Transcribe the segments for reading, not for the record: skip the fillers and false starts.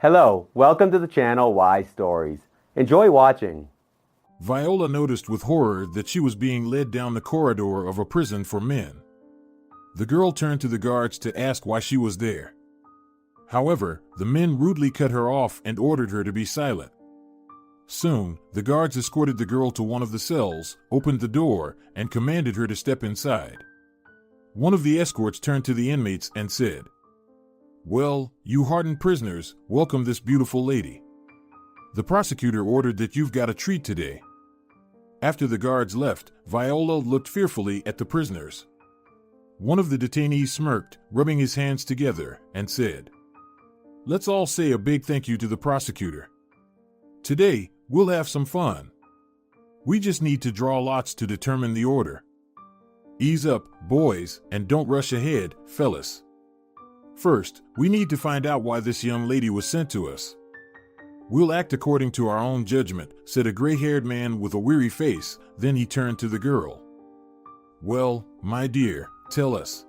Hello, welcome to the channel Why Stories. Enjoy watching. Viola noticed with horror that she was being led down the corridor of a prison for men. The girl turned to the guards to ask why she was there. However, the men rudely cut her off and ordered her to be silent. Soon, the guards escorted the girl to one of the cells, opened the door, and commanded her to step inside. One of the escorts turned to the inmates and said, "Well, you hardened prisoners, welcome this beautiful lady. The prosecutor ordered that you've got a treat today." After the guards left, Viola looked fearfully at the prisoners. One of the detainees smirked, rubbing his hands together, and said, "Let's all say a big thank you to the prosecutor. Today, we'll have some fun. We just need to draw lots to determine the order. Ease up, boys, and don't rush ahead, fellas. First, we need to find out why this young lady was sent to us." "We'll act according to our own judgment," said a gray-haired man with a weary face. Then he turned to the girl. "Well, my dear, tell us.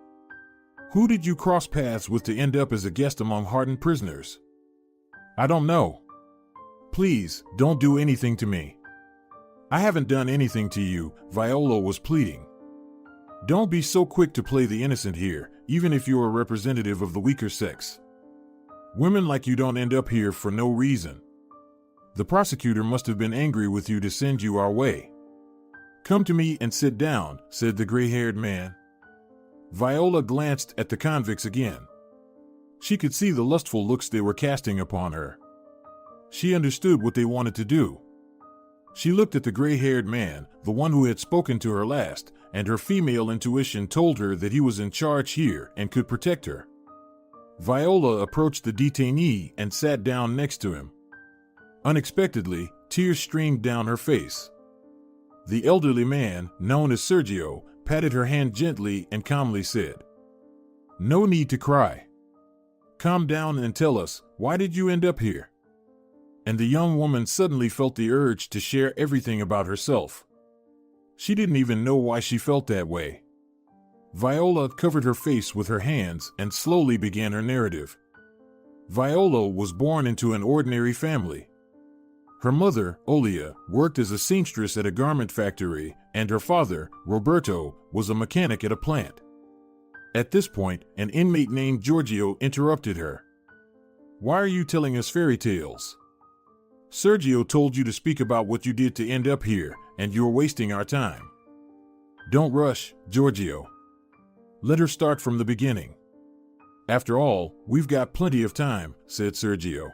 Who did you cross paths with to end up as a guest among hardened prisoners?" "I don't know. Please, don't do anything to me." "I haven't done anything to you," Viola was pleading. "Don't be so quick to play the innocent here, even if you're a representative of the weaker sex. Women like you don't end up here for no reason. The prosecutor must have been angry with you to send you our way." "Come to me and sit down," said the gray-haired man. Viola glanced at the convicts again. She could see the lustful looks they were casting upon her. She understood what they wanted to do. She looked at the gray-haired man, the one who had spoken to her last, and her female intuition told her that he was in charge here and could protect her. Viola approached the detainee and sat down next to him. Unexpectedly, tears streamed down her face. The elderly man, known as Sergio, patted her hand gently and calmly said, "No need to cry. Calm down and tell us, why did you end up here?" And the young woman suddenly felt the urge to share everything about herself. She didn't even know why she felt that way. Viola covered her face with her hands and slowly began her narrative. Viola was born into an ordinary family. Her mother, Olia, worked as a seamstress at a garment factory, and her father, Roberto, was a mechanic at a plant. At this point, an inmate named Giorgio interrupted her. "Why are you telling us fairy tales? Sergio told you to speak about what you did to end up here, and you're wasting our time. Don't rush, Giorgio. Let her start from the beginning. After all, we've got plenty of time," said Sergio.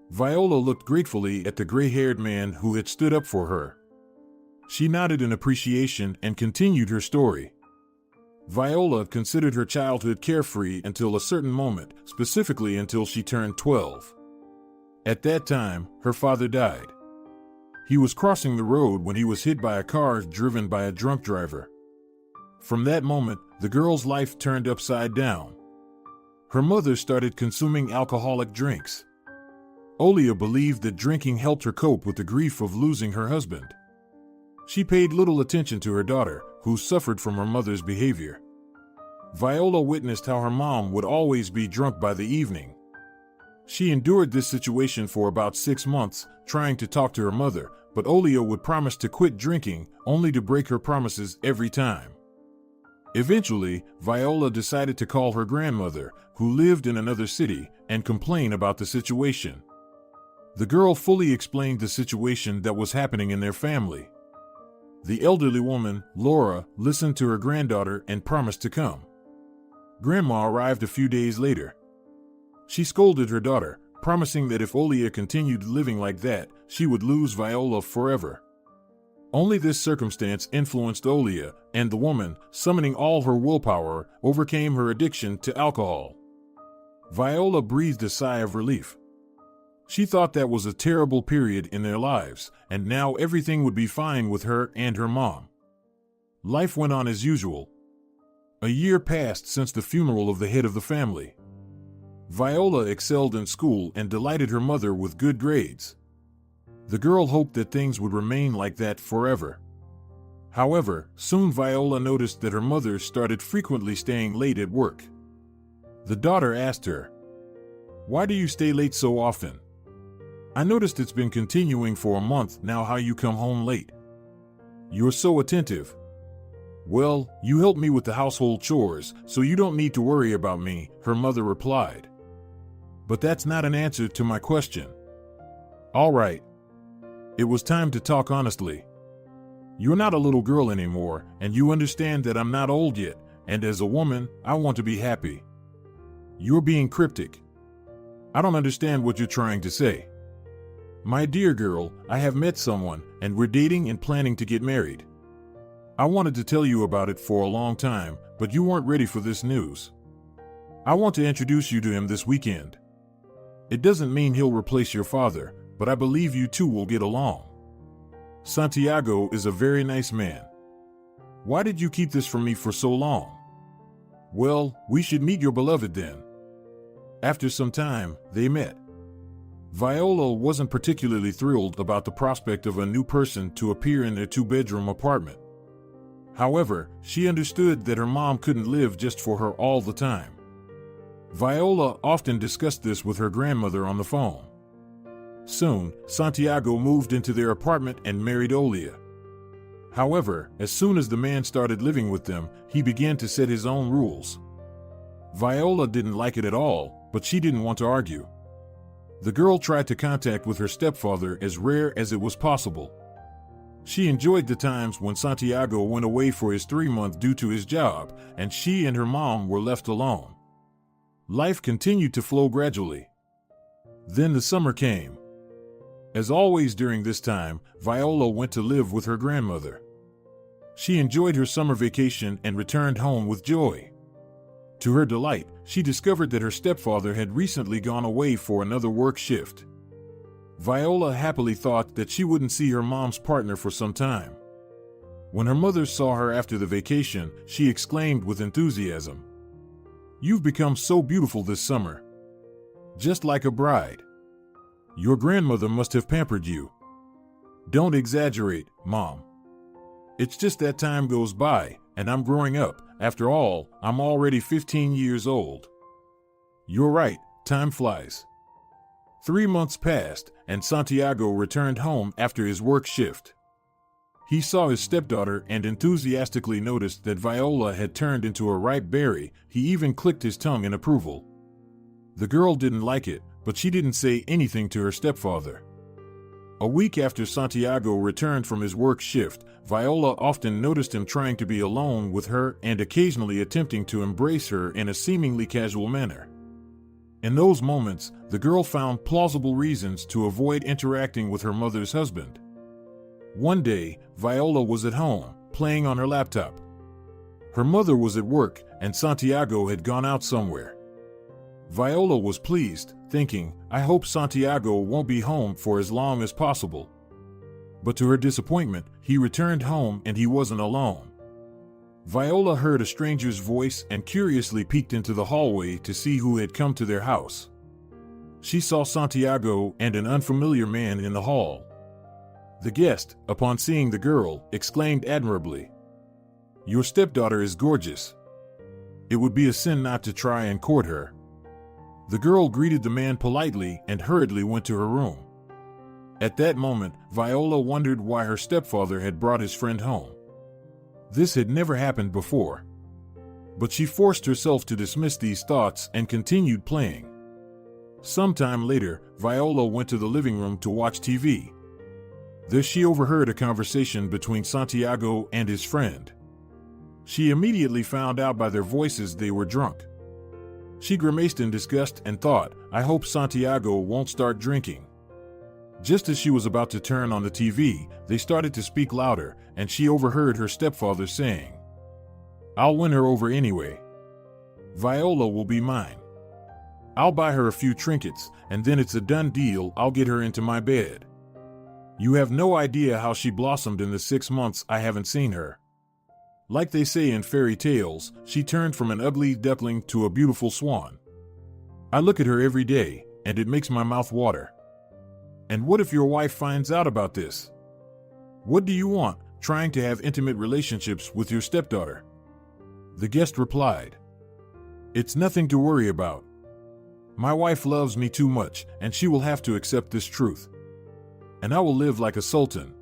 Viola looked gratefully at the gray-haired man who had stood up for her. She nodded in appreciation and continued her story. Viola considered her childhood carefree until a certain moment, specifically until she turned 12. At that time, her father died. He was crossing the road when he was hit by a car driven by a drunk driver. From that moment, the girl's life turned upside down. Her mother started consuming alcoholic drinks. Olia believed that drinking helped her cope with the grief of losing her husband. She paid little attention to her daughter, who suffered from her mother's behavior. Viola witnessed how her mom would always be drunk by the evening. She endured this situation for about 6 months, trying to talk to her mother, but Olia would promise to quit drinking, only to break her promises every time. Eventually, Viola decided to call her grandmother, who lived in another city, and complain about the situation. The girl fully explained the situation that was happening in their family. The elderly woman, Laura, listened to her granddaughter and promised to come. Grandma arrived a few days later. She scolded her daughter, promising that if Olia continued living like that, she would lose Viola forever. Only this circumstance influenced Olia, and the woman, summoning all her willpower, overcame her addiction to alcohol. Viola breathed a sigh of relief. She thought that was a terrible period in their lives, and now everything would be fine with her and her mom. Life went on as usual. A year passed since the funeral of the head of the family. Viola excelled in school and delighted her mother with good grades. The girl hoped that things would remain like that forever. However, soon Viola noticed that her mother started frequently staying late at work. The daughter asked her, Why do you stay late so often? I noticed it's been continuing for a month now how you come home late. You're so attentive. Well, you help me with the household chores, so you don't need to worry about me, her mother replied. But that's not an answer to my question. All right. It was time to talk honestly. You're not a little girl anymore, and you understand that I'm not old yet, and as a woman, I want to be happy. You're being cryptic. I don't understand what you're trying to say. My dear girl, I have met someone, and we're dating and planning to get married. I wanted to tell you about it for a long time, but you weren't ready for this news. I want to introduce you to him this weekend. It doesn't mean he'll replace your father, but I believe you two will get along. Santiago is a very nice man. Why did you keep this from me for so long? Well, we should meet your beloved then. After some time, they met. Viola wasn't particularly thrilled about the prospect of a new person to appear in their two-bedroom apartment. However, she understood that her mom couldn't live just for her all the time. Viola often discussed this with her grandmother on the phone. Soon, Santiago moved into their apartment and married Olia. However, as soon as the man started living with them, he began to set his own rules. Viola didn't like it at all, but she didn't want to argue. The girl tried to contact with her stepfather as rare as it was possible. She enjoyed the times when Santiago went away for his 3 months due to his job, and she and her mom were left alone. Life continued to flow gradually. Then the summer came. As always during this time, Viola went to live with her grandmother. She enjoyed her summer vacation and returned home with joy. To her delight, she discovered that her stepfather had recently gone away for another work shift. Viola happily thought that she wouldn't see her mom's partner for some time. When her mother saw her after the vacation, she exclaimed with enthusiasm, "You've become so beautiful this summer. Just like a bride. Your grandmother must have pampered you." "Don't exaggerate, Mom. It's just that time goes by, and I'm growing up. After all, I'm already 15 years old." "You're right, time flies." 3 months passed, and Santiago returned home after his work shift. He saw his stepdaughter and enthusiastically noticed that Viola had turned into a ripe berry. He even clicked his tongue in approval. The girl didn't like it, but she didn't say anything to her stepfather. A week after Santiago returned from his work shift, Viola often noticed him trying to be alone with her and occasionally attempting to embrace her in a seemingly casual manner. In those moments, the girl found plausible reasons to avoid interacting with her mother's husband. One day, Viola was at home, playing on her laptop. Her mother was at work, and Santiago had gone out somewhere. Viola was pleased, thinking, "I hope Santiago won't be home for as long as possible." But to her disappointment, he returned home and he wasn't alone. Viola heard a stranger's voice and curiously peeked into the hallway to see who had come to their house. She saw Santiago and an unfamiliar man in the hall. The guest, upon seeing the girl, exclaimed admirably, "Your stepdaughter is gorgeous. It would be a sin not to try and court her." The girl greeted the man politely and hurriedly went to her room. At that moment, Viola wondered why her stepfather had brought his friend home. This had never happened before. But she forced herself to dismiss these thoughts and continued playing. Sometime later, Viola went to the living room to watch TV. There she overheard a conversation between Santiago and his friend. She immediately found out by their voices they were drunk. She grimaced in disgust and thought, "I hope Santiago won't start drinking." Just as she was about to turn on the TV, they started to speak louder, and she overheard her stepfather saying, "I'll win her over anyway. Viola will be mine. I'll buy her a few trinkets, and then it's a done deal. I'll get her into my bed. You have no idea how she blossomed in the 6 months I haven't seen her. Like they say in fairy tales, she turned from an ugly duckling to a beautiful swan. I look at her every day, and it makes my mouth water. And what if your wife finds out about this? What do you want, trying to have intimate relationships with your stepdaughter?" The guest replied, "It's nothing to worry about. My wife loves me too much, and she will have to accept this truth. And I will live like a sultan.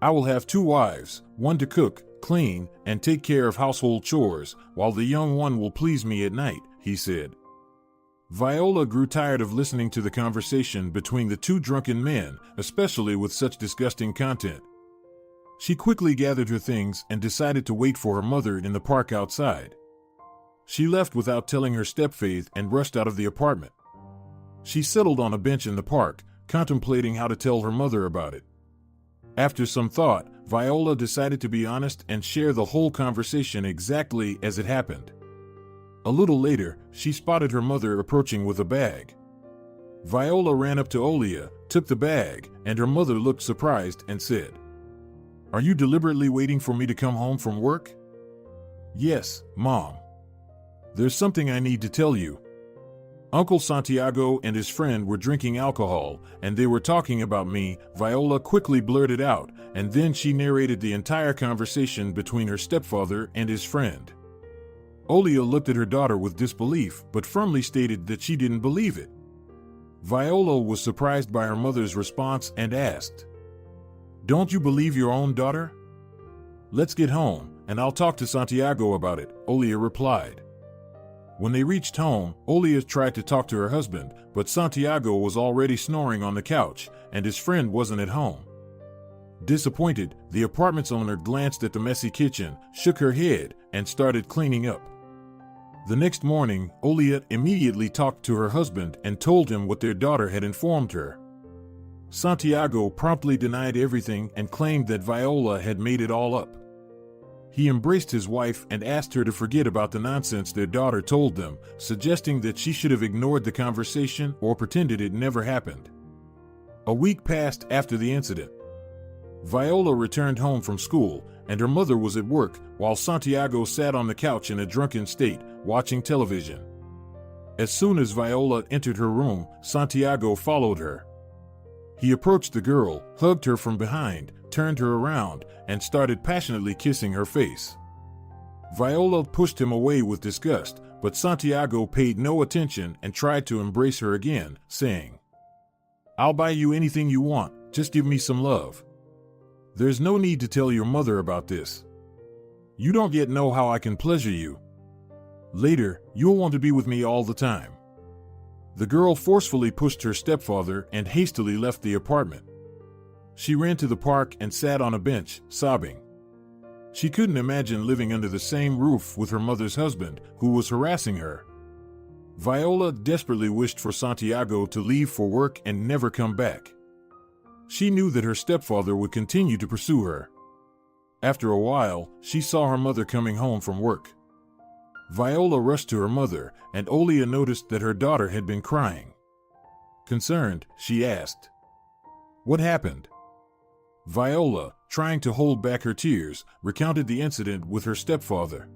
I will have 2 wives, one to cook, clean, and take care of household chores, while the young one will please me at night, he said. Viola grew tired of listening to the conversation between the 2 drunken men, especially with such disgusting content. She quickly gathered her things and decided to wait for her mother in the park outside. She left without telling her stepfather and rushed out of the apartment. She settled on a bench in the park, contemplating how to tell her mother about it. After some thought, Viola decided to be honest and share the whole conversation exactly as it happened. A little later, she spotted her mother approaching with a bag. Viola ran up to Olia, took the bag, and her mother looked surprised and said, "Are you deliberately waiting for me to come home from work?" "Yes, Mom. There's something I need to tell you." Uncle Santiago and his friend were drinking alcohol, and they were talking about me, Viola quickly blurted out, and then she narrated the entire conversation between her stepfather and his friend. Olia looked at her daughter with disbelief, but firmly stated that she didn't believe it. Viola was surprised by her mother's response and asked, "Don't you believe your own daughter?" "Let's get home, and I'll talk to Santiago about it," Olia replied. When they reached home, Olia tried to talk to her husband, but Santiago was already snoring on the couch, and his friend wasn't at home. Disappointed, the apartment's owner glanced at the messy kitchen, shook her head, and started cleaning up. The next morning, Olia immediately talked to her husband and told him what their daughter had informed her. Santiago promptly denied everything and claimed that Viola had made it all up. He embraced his wife and asked her to forget about the nonsense their daughter told them, suggesting that she should have ignored the conversation or pretended it never happened. A week passed after the incident. Viola returned home from school, and her mother was at work, while Santiago sat on the couch in a drunken state, watching television. As soon as Viola entered her room, Santiago followed her. He approached the girl, hugged her from behind, turned her around, and started passionately kissing her face. Viola pushed him away with disgust, but Santiago paid no attention and tried to embrace her again, saying, "I'll buy you anything you want, just give me some love. There's no need to tell your mother about this. You don't yet know how I can pleasure you. Later, you'll want to be with me all the time." The girl forcefully pushed her stepfather and hastily left the apartment. She ran to the park and sat on a bench, sobbing. She couldn't imagine living under the same roof with her mother's husband, who was harassing her. Viola desperately wished for Santiago to leave for work and never come back. She knew that her stepfather would continue to pursue her. After a while, she saw her mother coming home from work. Viola rushed to her mother, and Olia noticed that her daughter had been crying. Concerned, she asked, "What happened?" Viola, trying to hold back her tears, recounted the incident with her stepfather.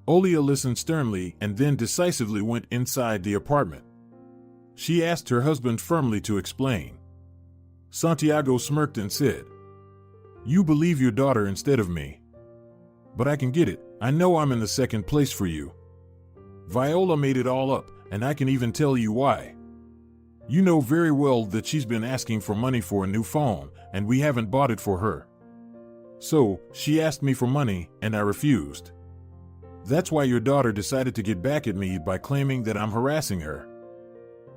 Olia listened sternly and then decisively went inside the apartment. She asked her husband firmly to explain. Santiago smirked and said, "You believe your daughter instead of me. But I can get it. I know I'm in the second place for you. Viola made it all up, and I can even tell you why. You know very well that she's been asking for money for a new phone, and we haven't bought it for her. So, she asked me for money, and I refused. That's why your daughter decided to get back at me by claiming that I'm harassing her."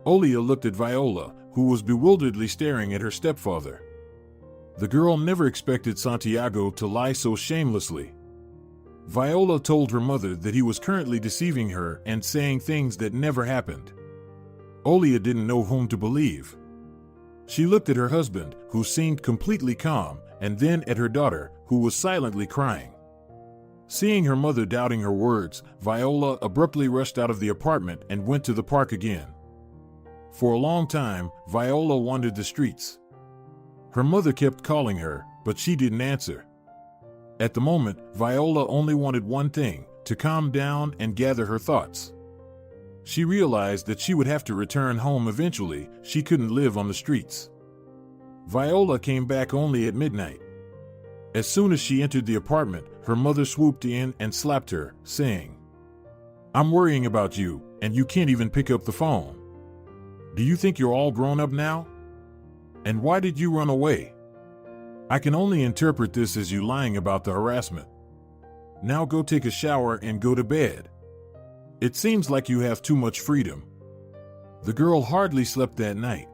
Olia looked at Viola, who was bewilderedly staring at her stepfather. The girl never expected Santiago to lie so shamelessly. Viola told her mother that he was currently deceiving her and saying things that never happened. Olia didn't know whom to believe. She looked at her husband, who seemed completely calm, and then at her daughter, who was silently crying. Seeing her mother doubting her words, Viola abruptly rushed out of the apartment and went to the park again. For a long time, Viola wandered the streets. Her mother kept calling her, but she didn't answer. At the moment, Viola only wanted one thing, to calm down and gather her thoughts. She realized that she would have to return home eventually. She couldn't live on the streets. Viola came back only at midnight. As soon as she entered the apartment, her mother swooped in and slapped her, saying, "I'm worrying about you. and you can't even pick up the phone. Do you think you're all grown up now? And why did you run away? I can only interpret this as you lying about the harassment. Now go take a shower and go to bed. It seems like you have too much freedom. The girl hardly slept that night.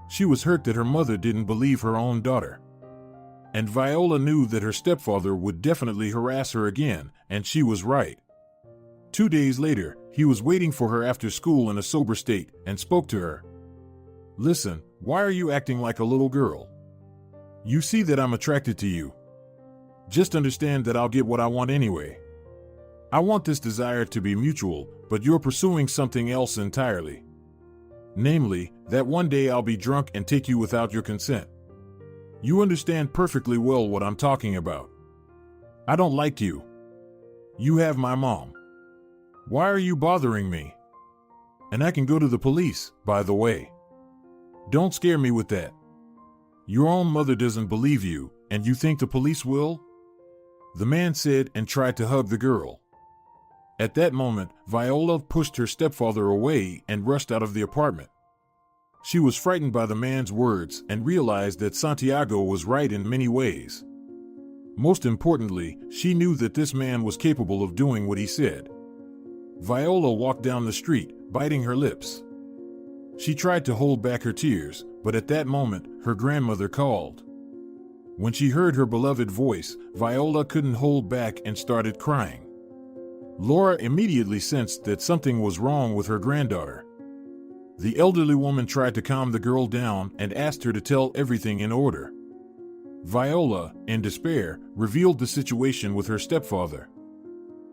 She was hurt that her mother didn't believe her own daughter. And Viola knew that her stepfather would definitely harass her again, and she was right. 2 days later, he was waiting for her after school in a sober state and spoke to her. Listen, why are you acting like a little girl? You see that I'm attracted to you. Just understand that I'll get what I want anyway. I want this desire to be mutual, but you're pursuing something else entirely. Namely, that one day I'll be drunk and take you without your consent. You understand perfectly well what I'm talking about. I don't like you. You have my mom. Why are you bothering me? And I can go to the police, by the way. Don't scare me with that. Your own mother doesn't believe you, and you think the police will? The man said and tried to hug the girl. At that moment, Viola pushed her stepfather away and rushed out of the apartment. She was frightened by the man's words and realized that Santiago was right in many ways. Most importantly, she knew that this man was capable of doing what he said. Viola walked down the street, biting her lips. She tried to hold back her tears, but at that moment, her grandmother called. When she heard her beloved voice, Viola couldn't hold back and started crying. Laura immediately sensed that something was wrong with her granddaughter. The elderly woman tried to calm the girl down and asked her to tell everything in order. Viola, in despair, revealed the situation with her stepfather.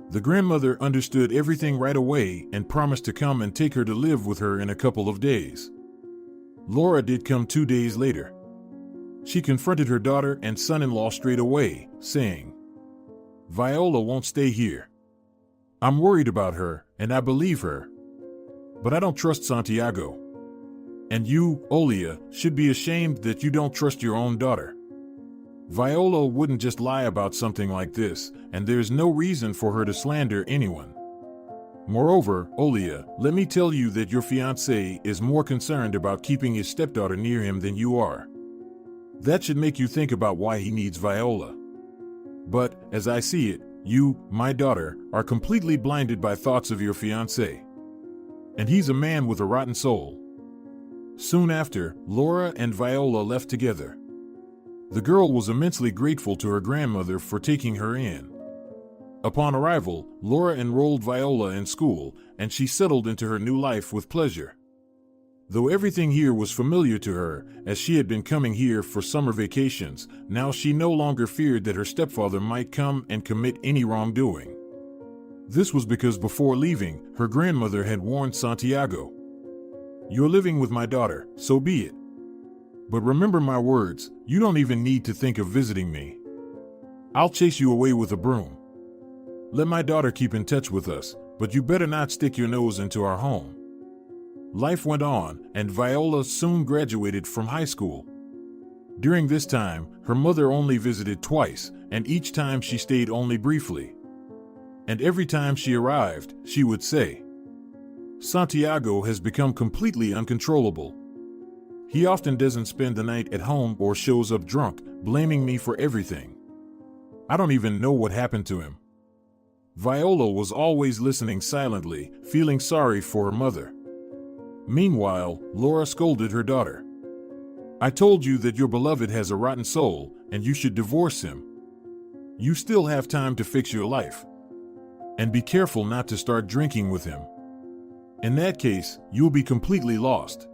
The grandmother understood everything right away and promised to come and take her to live with her in a couple of days. Laura did come 2 days later. She confronted her daughter and son-in-law straight away, saying, "Viola won't stay here. I'm worried about her, and I believe her. But I don't trust Santiago. And you, Olia, should be ashamed that you don't trust your own daughter. Viola wouldn't just lie about something like this, and there's no reason for her to slander anyone. Moreover, Olia, let me tell you that your fiancé is more concerned about keeping his stepdaughter near him than you are. That should make you think about why he needs Viola. But, as I see it, you, my daughter, are completely blinded by thoughts of your fiancé. And he's a man with a rotten soul." Soon after, Laura and Viola left together. The girl was immensely grateful to her grandmother for taking her in. Upon arrival, Laura enrolled Viola in school, and she settled into her new life with pleasure. Though everything here was familiar to her, as she had been coming here for summer vacations, now she no longer feared that her stepfather might come and commit any wrongdoing. This was because before leaving, her grandmother had warned Santiago. "You're living with my daughter, so be it. But remember my words, you don't even need to think of visiting me. I'll chase you away with a broom. Let my daughter keep in touch with us, but you better not stick your nose into our home." Life went on, and Viola soon graduated from high school. During this time, her mother only visited twice, and each time she stayed only briefly. And every time she arrived, she would say, "Santiago has become completely uncontrollable. He often doesn't spend the night at home or shows up drunk, blaming me for everything. I don't even know what happened to him." Viola was always listening silently, feeling sorry for her mother. Meanwhile, Laura scolded her daughter. "I told you that your beloved has a rotten soul, and you should divorce him. You still have time to fix your life. And be careful not to start drinking with him. In that case, you'll be completely lost."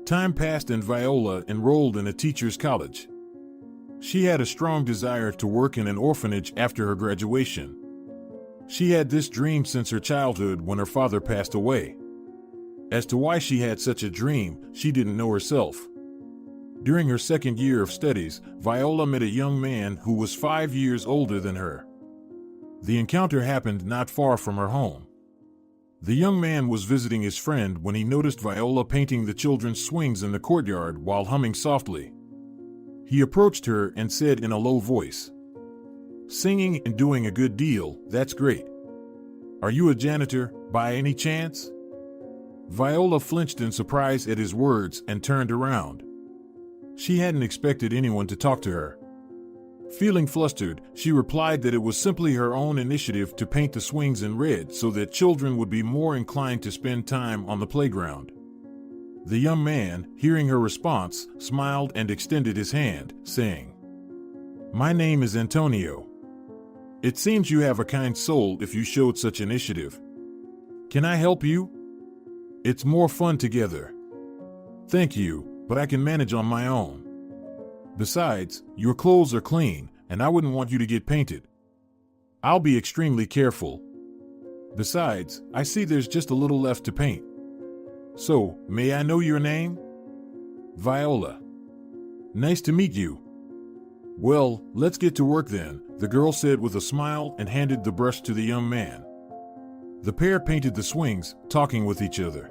Time passed and Viola enrolled in a teacher's college. She had a strong desire to work in an orphanage after her graduation. She had this dream since her childhood when her father passed away. As to why she had such a dream, she didn't know herself. During her second year of studies, Viola met a young man who was 5 years older than her. The encounter happened not far from her home. The young man was visiting his friend when he noticed Viola painting the children's swings in the courtyard while humming softly. He approached her and said in a low voice, "Singing and doing a good deal, that's great. Are you a janitor, By any chance? Viola flinched in surprise at his words and turned around. She hadn't expected anyone to talk to her. Feeling flustered, she replied that it was simply her own initiative to paint the swings in red so that children would be more inclined to spend time on the playground. The young man, hearing her response, smiled and extended his hand, saying, "My name is Antonio. It seems you have a kind soul if you showed such initiative. Can I help you? It's more fun together." "Thank you, but I can manage on my own. Besides, your clothes are clean, and I wouldn't want you to get painted. I'll be extremely careful. Besides, I see there's just a little left to paint. So, may I know your name?" "Viola." "Nice to meet you." "Well, let's get to work then," the girl said with a smile and handed the brush to the young man. The pair painted the swings, talking with each other.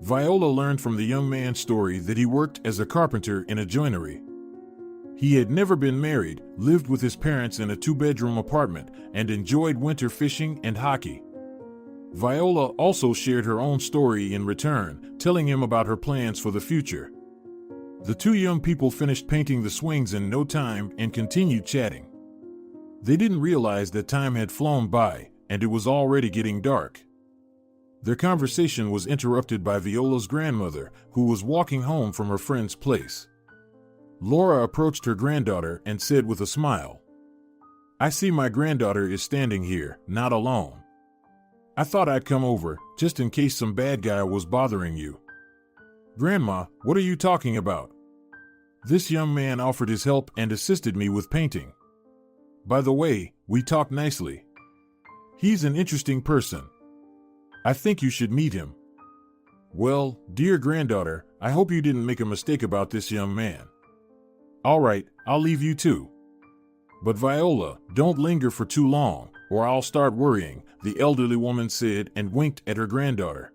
Viola learned from the young man's story that he worked as a carpenter in a joinery. He had never been married, lived with his parents in a 2-bedroom apartment, and enjoyed winter fishing and hockey. Viola also shared her own story in return, telling him about her plans for the future. The two young people finished painting the swings in no time and continued chatting. They didn't realize that time had flown by, and it was already getting dark. Their conversation was interrupted by Viola's grandmother, who was walking home from her friend's place. Laura approached her granddaughter and said with a smile, "I see my granddaughter is standing here, not alone. I thought I'd come over, just in case some bad guy was bothering you." "Grandma, what are you talking about? This young man offered his help and assisted me with painting. By the way, we talked nicely. He's an interesting person. I think you should meet him." "Well, dear granddaughter, I hope you didn't make a mistake about this young man." "All right, I'll leave you too. But Viola, don't linger for too long, or I'll start worrying," the elderly woman said and winked at her granddaughter.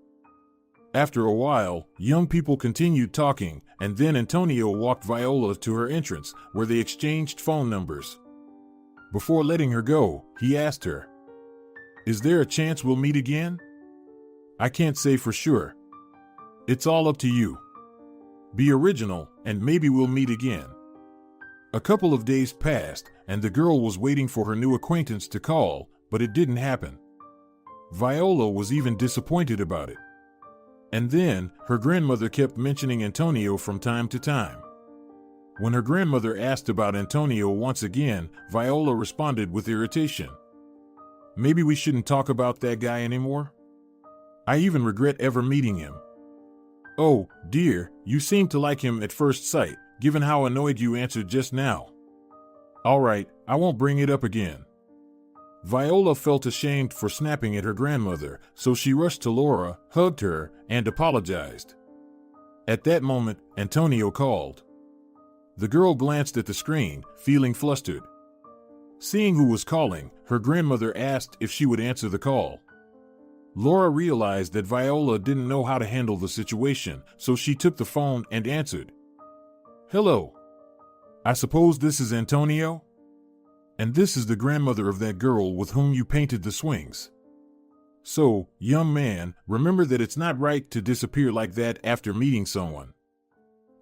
After a while, young people continued talking, and then Antonio walked Viola to her entrance, where they exchanged phone numbers. Before letting her go, he asked her, "Is there a chance we'll meet again?" "I can't say for sure. It's all up to you. Be original, and maybe we'll meet again." A couple of days passed, and the girl was waiting for her new acquaintance to call, but it didn't happen. Viola was even disappointed about it. And then, her grandmother kept mentioning Antonio from time to time. When her grandmother asked about Antonio once again, Viola responded with irritation. "Maybe we shouldn't talk about that guy anymore? I even regret ever meeting him." "Oh, dear, you seemed to like him at first sight, given how annoyed you answered just now." "All right, I won't bring it up again." Viola felt ashamed for snapping at her grandmother, so she rushed to Laura, hugged her, and apologized. At that moment, Antonio called. The girl glanced at the screen, feeling flustered. Seeing who was calling, her grandmother asked if she would answer the call. Laura realized that Viola didn't know how to handle the situation, so she took the phone and answered. "Hello. I suppose this is Antonio? And this is the grandmother of that girl with whom you painted the swings. So, young man, remember that it's not right to disappear like that after meeting someone.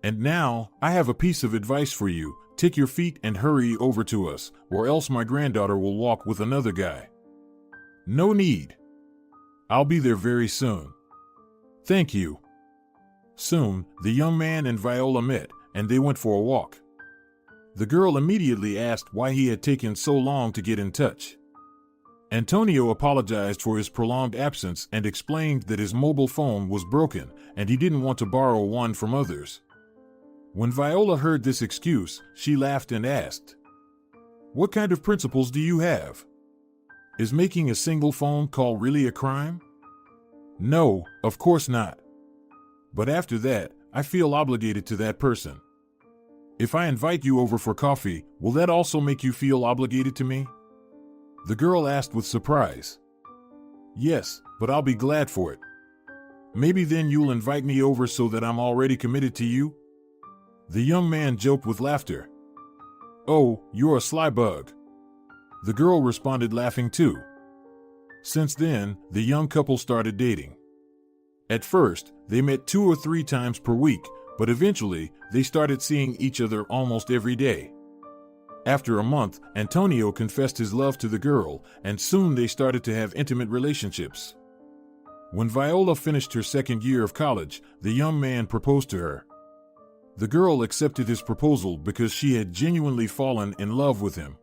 And now, I have a piece of advice for you. Take your feet and hurry over to us, or else my granddaughter will walk with another guy." "No need. I'll be there very soon." "Thank you." Soon, the young man and Viola met, and they went for a walk. The girl immediately asked why he had taken so long to get in touch. Antonio apologized for his prolonged absence and explained that his mobile phone was broken, and he didn't want to borrow one from others. When Viola heard this excuse, she laughed and asked, "What kind of principles do you have? Is making a single phone call really a crime?" "No, of course not. But after that, I feel obligated to that person. If I invite you over for coffee, will that also make you feel obligated to me?" The girl asked with surprise. "Yes, but I'll be glad for it. Maybe then you'll invite me over so that I'm already committed to you?" The young man joked with laughter. "Oh, you're a sly bug." The girl responded laughing too. Since then, the young couple started dating. At first, they met 2 or 3 times per week, but eventually, they started seeing each other almost every day. After a month, Antonio confessed his love to the girl, and soon they started to have intimate relationships. When Viola finished her second year of college, the young man proposed to her. The girl accepted his proposal because she had genuinely fallen in love with him.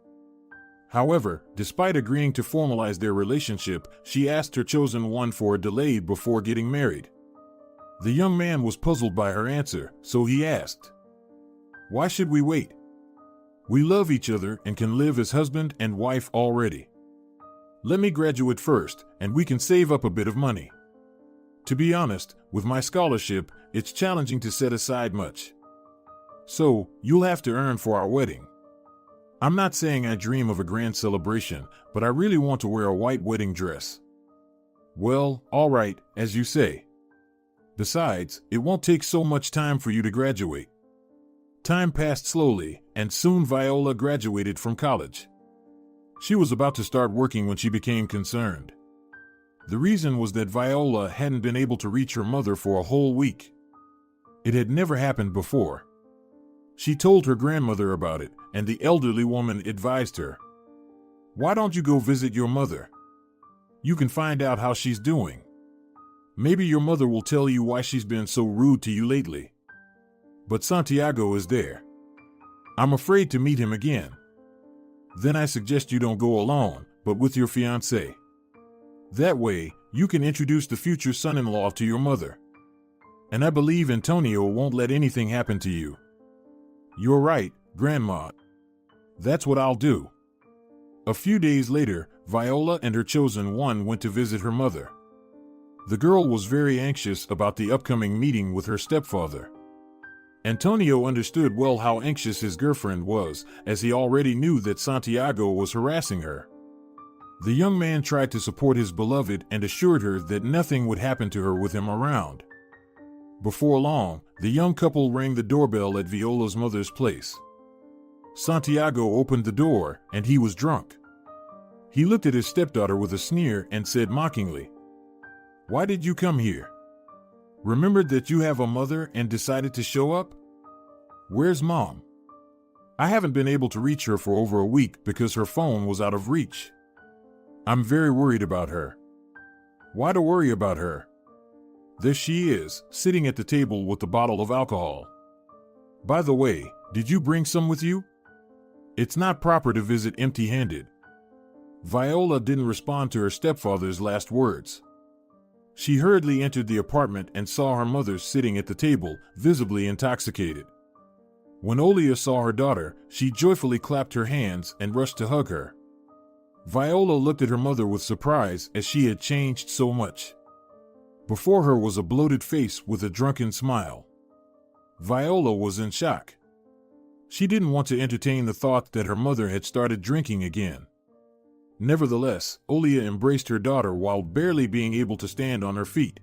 However, despite agreeing to formalize their relationship, she asked her chosen one for a delay before getting married. The young man was puzzled by her answer, so he asked, "Why should we wait? We love each other and can live as husband and wife already. Let me graduate first, and we can save up a bit of money. To be honest, with my scholarship, it's challenging to set aside much. So, you'll have to earn for our wedding. I'm not saying I dream of a grand celebration, but I really want to wear a white wedding dress." "Well, all right, as you say. Besides, it won't take so much time for you to graduate." Time passed slowly, and soon Viola graduated from college. She was about to start working when she became concerned. The reason was that Viola hadn't been able to reach her mother for a whole week. It had never happened before. She told her grandmother about it, and the elderly woman advised her, "Why don't you go visit your mother? You can find out how she's doing. Maybe your mother will tell you why she's been so rude to you lately. But Santiago is there. I'm afraid to meet him again. Then I suggest you don't go alone, but with your fiancé. That way, you can introduce the future son-in-law to your mother. And I believe Antonio won't let anything happen to you." "You're right, Grandma. That's what I'll do." A few days later, Viola and her chosen one went to visit her mother. The girl was very anxious about the upcoming meeting with her stepfather. Antonio understood well how anxious his girlfriend was, as he already knew that Santiago was harassing her. The young man tried to support his beloved and assured her that nothing would happen to her with him around. Before long, the young couple rang the doorbell at Viola's mother's place. Santiago opened the door, and he was drunk. He looked at his stepdaughter with a sneer and said mockingly, "Why did you come here? Remembered that you have a mother and decided to show up? Where's Mom? I haven't been able to reach her for over a week because her phone was out of reach. I'm very worried about her." "Why to worry about her? There she is, sitting at the table with the bottle of alcohol. By the way, did you bring some with you? It's not proper to visit empty-handed." Viola didn't respond to her stepfather's last words. She hurriedly entered the apartment and saw her mother sitting at the table, visibly intoxicated. When Olia saw her daughter, she joyfully clapped her hands and rushed to hug her. Viola looked at her mother with surprise as she had changed so much. Before her was a bloated face with a drunken smile. Viola was in shock. She didn't want to entertain the thought that her mother had started drinking again. Nevertheless, Olia embraced her daughter while barely being able to stand on her feet.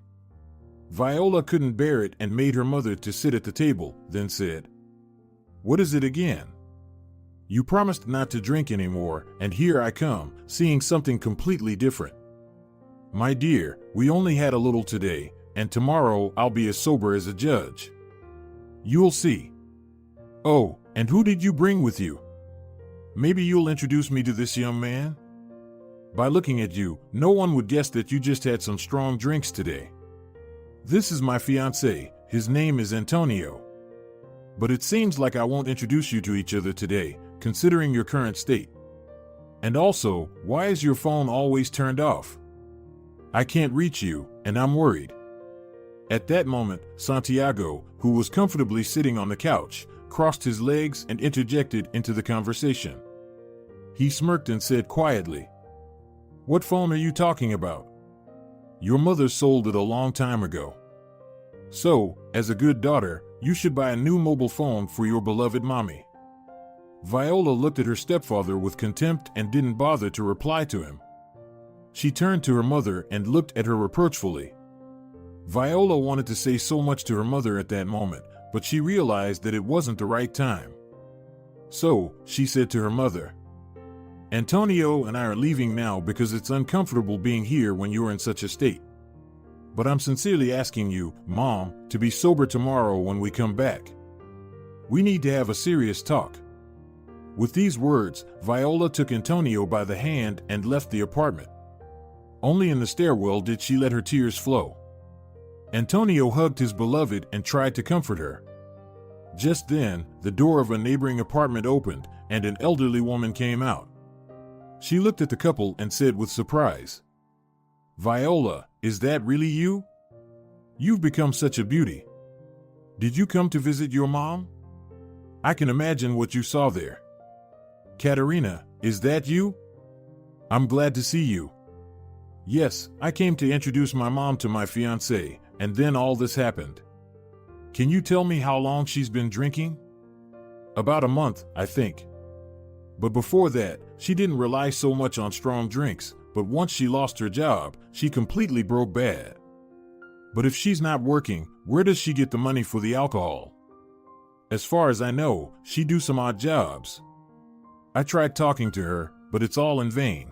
Viola couldn't bear it and made her mother to sit at the table, then said, "What is it again? You promised not to drink anymore, and here I come, seeing something completely different. My dear, we only had a little today, and tomorrow I'll be as sober as a judge. You'll see. Oh, and who did you bring with you? Maybe you'll introduce me to this young man? By looking at you, no one would guess that you just had some strong drinks today. This is my fiancé, his name is Antonio. But it seems like I won't introduce you to each other today, considering your current state. And also, why is your phone always turned off? I can't reach you, and I'm worried." At that moment, Santiago, who was comfortably sitting on the couch, crossed his legs and interjected into the conversation. He smirked and said quietly, "What phone are you talking about? Your mother sold it a long time ago. So, as a good daughter, you should buy a new mobile phone for your beloved mommy." Viola looked at her stepfather with contempt and didn't bother to reply to him. She turned to her mother and looked at her reproachfully. Viola wanted to say so much to her mother at that moment, but she realized that it wasn't the right time. So, she said to her mother, Antonio and I are leaving now because it's uncomfortable being here when you're in such a state. But I'm sincerely asking you, Mom, to be sober tomorrow when we come back. We need to have a serious talk." With these words, Viola took Antonio by the hand and left the apartment. Only in the stairwell did she let her tears flow. Antonio hugged his beloved and tried to comfort her. Just then, the door of a neighboring apartment opened, and an elderly woman came out. She looked at the couple and said with surprise, "Viola, is that really you? You've become such a beauty. Did you come to visit your mom? I can imagine what you saw there. Katerina, is that you? I'm glad to see you." "Yes, I came to introduce my mom to my fiancé, and then all this happened." "Can you tell me how long she's been drinking?" "About a month, I think. But before that, she didn't rely so much on strong drinks, but once she lost her job, she completely broke bad. But if she's not working, where does she get the money for the alcohol? As far as I know, she do some odd jobs. I tried talking to her, but it's all in vain.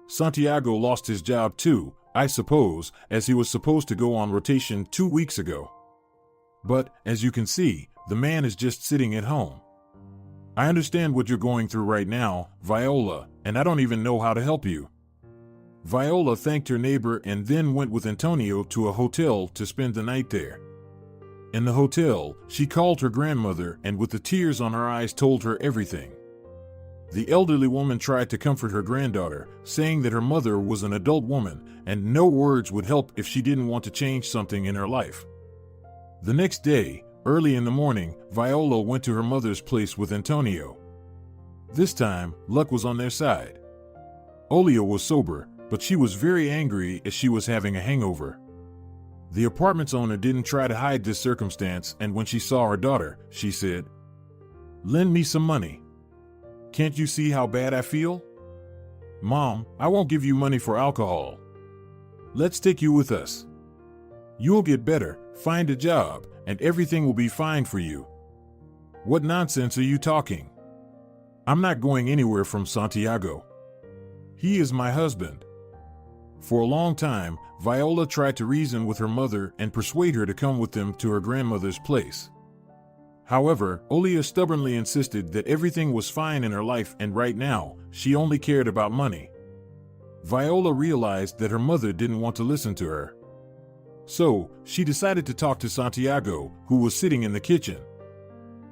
Santiago lost his job too, I suppose, as he was supposed to go on rotation 2 weeks ago. But, as you can see, the man is just sitting at home. I understand what you're going through right now, Viola, and I don't even know how to help you." Viola thanked her neighbor and then went with Antonio to a hotel to spend the night there. In the hotel, she called her grandmother and with the tears on her eyes told her everything. The elderly woman tried to comfort her granddaughter, saying that her mother was an adult woman and no words would help if she didn't want to change something in her life. The next day, early in the morning, Viola went to her mother's place with Antonio. This time, luck was on their side. Olia was sober, but she was very angry as she was having a hangover. The apartment's owner didn't try to hide this circumstance, and when she saw her daughter, she said, "Lend me some money. Can't you see how bad I feel? Mom, I won't give you money for alcohol. Let's take you with us. You'll get better, find a job, and everything will be fine for you." "What nonsense are you talking? I'm not going anywhere from Santiago. He is my husband." For a long time, Viola tried to reason with her mother and persuade her to come with them to her grandmother's place. However, Olia stubbornly insisted that everything was fine in her life and right now, she only cared about money. Viola realized that her mother didn't want to listen to her. So, she decided to talk to Santiago, who was sitting in the kitchen.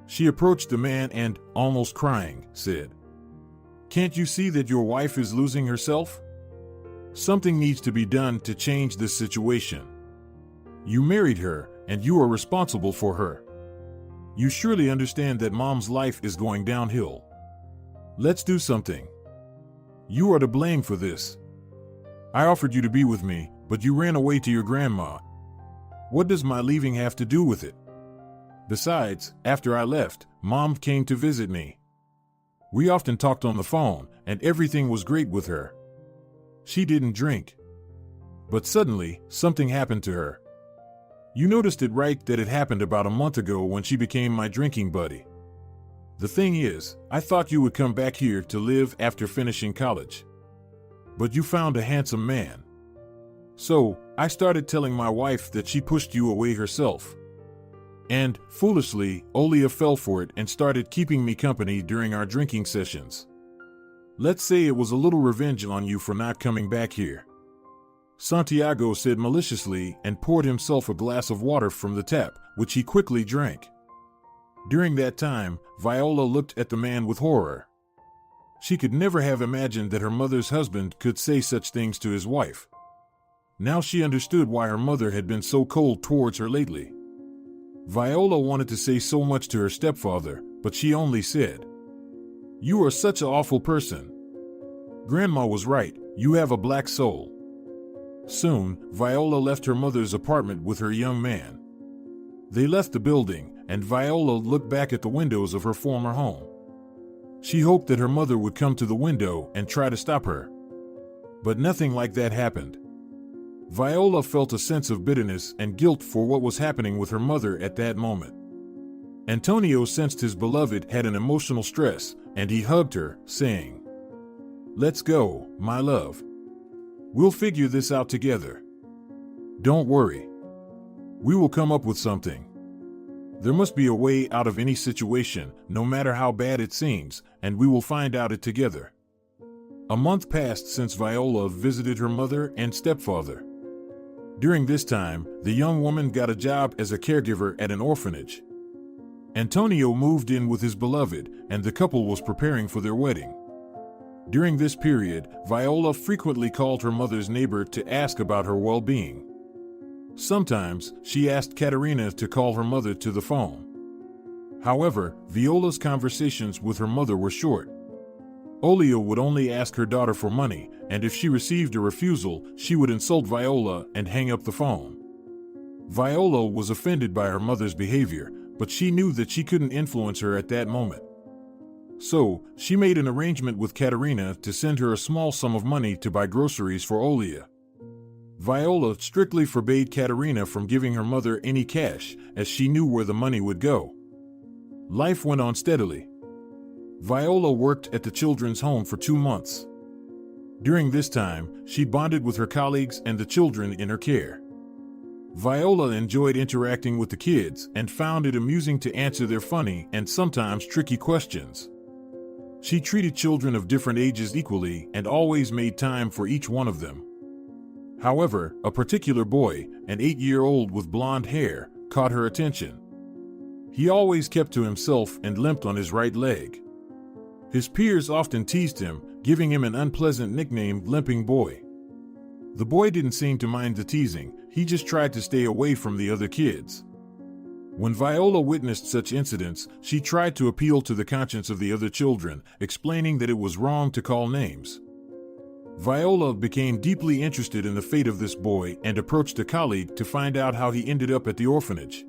She approached the man and, almost crying, said, "Can't you see that your wife is losing herself? Something needs to be done to change this situation. You married her, and you are responsible for her. You surely understand that Mom's life is going downhill. Let's do something. You are to blame for this. I offered you to be with me, but you ran away to your grandma. What does my leaving have to do with it? Besides, after I left, Mom came to visit me. We often talked on the phone, and everything was great with her. She didn't drink. But suddenly, something happened to her. You noticed it, right, that it happened about a month ago when she became my drinking buddy. The thing is, I thought you would come back here to live after finishing college. But you found a handsome man. So, I started telling my wife that she pushed you away herself. And, foolishly, Olia fell for it and started keeping me company during our drinking sessions. Let's say it was a little revenge on you for not coming back here." Santiago said maliciously and poured himself a glass of water from the tap, which he quickly drank. During that time, Viola looked at the man with horror. She could never have imagined that her mother's husband could say such things to his wife. Now she understood why her mother had been so cold towards her lately. Viola wanted to say so much to her stepfather, but she only said, "You are such an awful person. Grandma was right, you have a black soul." Soon, Viola left her mother's apartment with her young man. They left the building, and Viola looked back at the windows of her former home. She hoped that her mother would come to the window and try to stop her. But nothing like that happened. Viola felt a sense of bitterness and guilt for what was happening with her mother at that moment. Antonio sensed his beloved had an emotional stress, and he hugged her, saying, Let's go, my love. We'll figure this out together. Don't worry. We will come up with something. There must be a way out of any situation, no matter how bad it seems, and we will find out it together. A month passed since Viola visited her mother and stepfather. During this time, the young woman got a job as a caregiver at an orphanage. Antonio moved in with his beloved, and the couple was preparing for their wedding. During this period, Viola frequently called her mother's neighbor to ask about her well-being. Sometimes, she asked Katerina to call her mother to the phone. However, Viola's conversations with her mother were short. Olia would only ask her daughter for money, and if she received a refusal, she would insult Viola and hang up the phone. Viola was offended by her mother's behavior, but she knew that she couldn't influence her at that moment. So, she made an arrangement with Katerina to send her a small sum of money to buy groceries for Olia. Viola strictly forbade Katerina from giving her mother any cash, as she knew where the money would go. Life went on steadily. Viola worked at the children's home for 2 months. During this time, she bonded with her colleagues and the children in her care. Viola enjoyed interacting with the kids and found it amusing to answer their funny and sometimes tricky questions. She treated children of different ages equally and always made time for each one of them. However, a particular boy, an 8-year-old with blonde hair, caught her attention. He always kept to himself and limped on his right leg. His peers often teased him, giving him an unpleasant nickname, Limping Boy. The boy didn't seem to mind the teasing, he just tried to stay away from the other kids. When Viola witnessed such incidents, she tried to appeal to the conscience of the other children, explaining that it was wrong to call names. Viola became deeply interested in the fate of this boy and approached a colleague to find out how he ended up at the orphanage.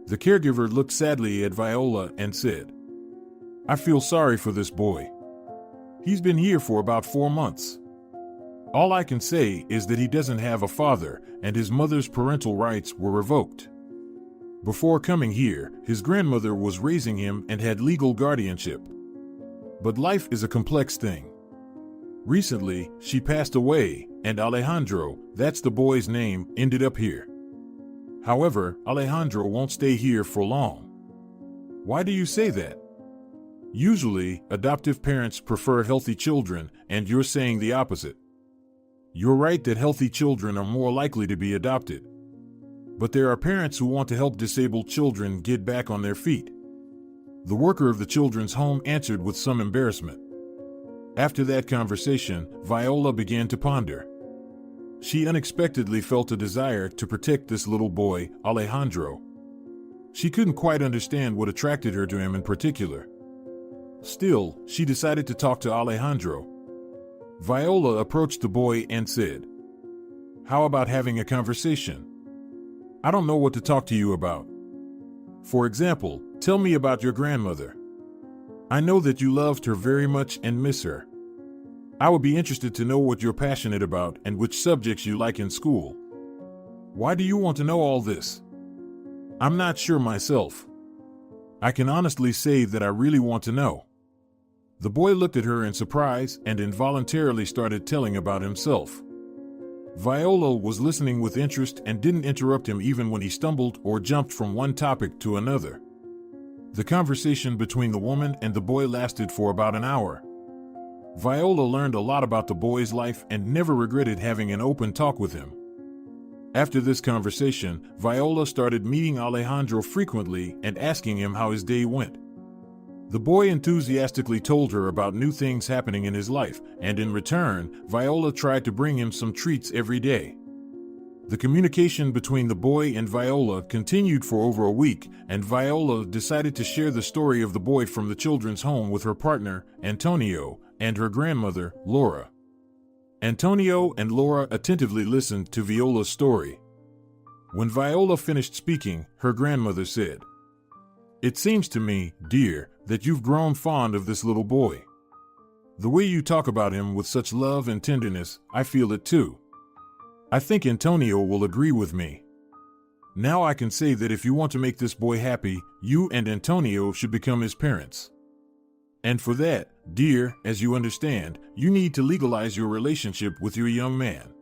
The caregiver looked sadly at Viola and said, "I feel sorry for this boy. He's been here for about 4 months. All I can say is that he doesn't have a father, and his mother's parental rights were revoked. Before coming here, his grandmother was raising him and had legal guardianship. But life is a complex thing. Recently, she passed away, and Alejandro, that's the boy's name, ended up here. However, Alejandro won't stay here for long." "Why do you say that?" "Usually, adoptive parents prefer healthy children, and you're saying the opposite. You're right that healthy children are more likely to be adopted. But there are parents who want to help disabled children get back on their feet." The worker of the children's home answered with some embarrassment. After that conversation, Viola began to ponder. She unexpectedly felt a desire to protect this little boy, Alejandro. She couldn't quite understand what attracted her to him in particular. Still, she decided to talk to Alejandro. Viola approached the boy and said, "How about having a conversation? I don't know what to talk to you about. For example, tell me about your grandmother. I know that you loved her very much and miss her. I would be interested to know what you're passionate about and which subjects you like in school. Why do you want to know all this? I'm not sure myself. I can honestly say that I really want to know." The boy looked at her in surprise and involuntarily started telling about himself. Viola was listening with interest and didn't interrupt him even when he stumbled or jumped from one topic to another. The conversation between the woman and the boy lasted for about an hour. Viola learned a lot about the boy's life and never regretted having an open talk with him. After this conversation, Viola started meeting Alejandro frequently and asking him how his day went. The boy enthusiastically told her about new things happening in his life, and in return, Viola tried to bring him some treats every day. The communication between the boy and Viola continued for over a week, and Viola decided to share the story of the boy from the children's home with her partner, Antonio, and her grandmother, Laura. Antonio and Laura attentively listened to Viola's story. When Viola finished speaking, her grandmother said, "It seems to me, dear, that you've grown fond of this little boy. The way you talk about him with such love and tenderness, I feel it too. I think Antonio will agree with me. Now I can say that if you want to make this boy happy, you and Antonio should become his parents. And for that, Dear, as you understand, you need to legalize your relationship with your young man.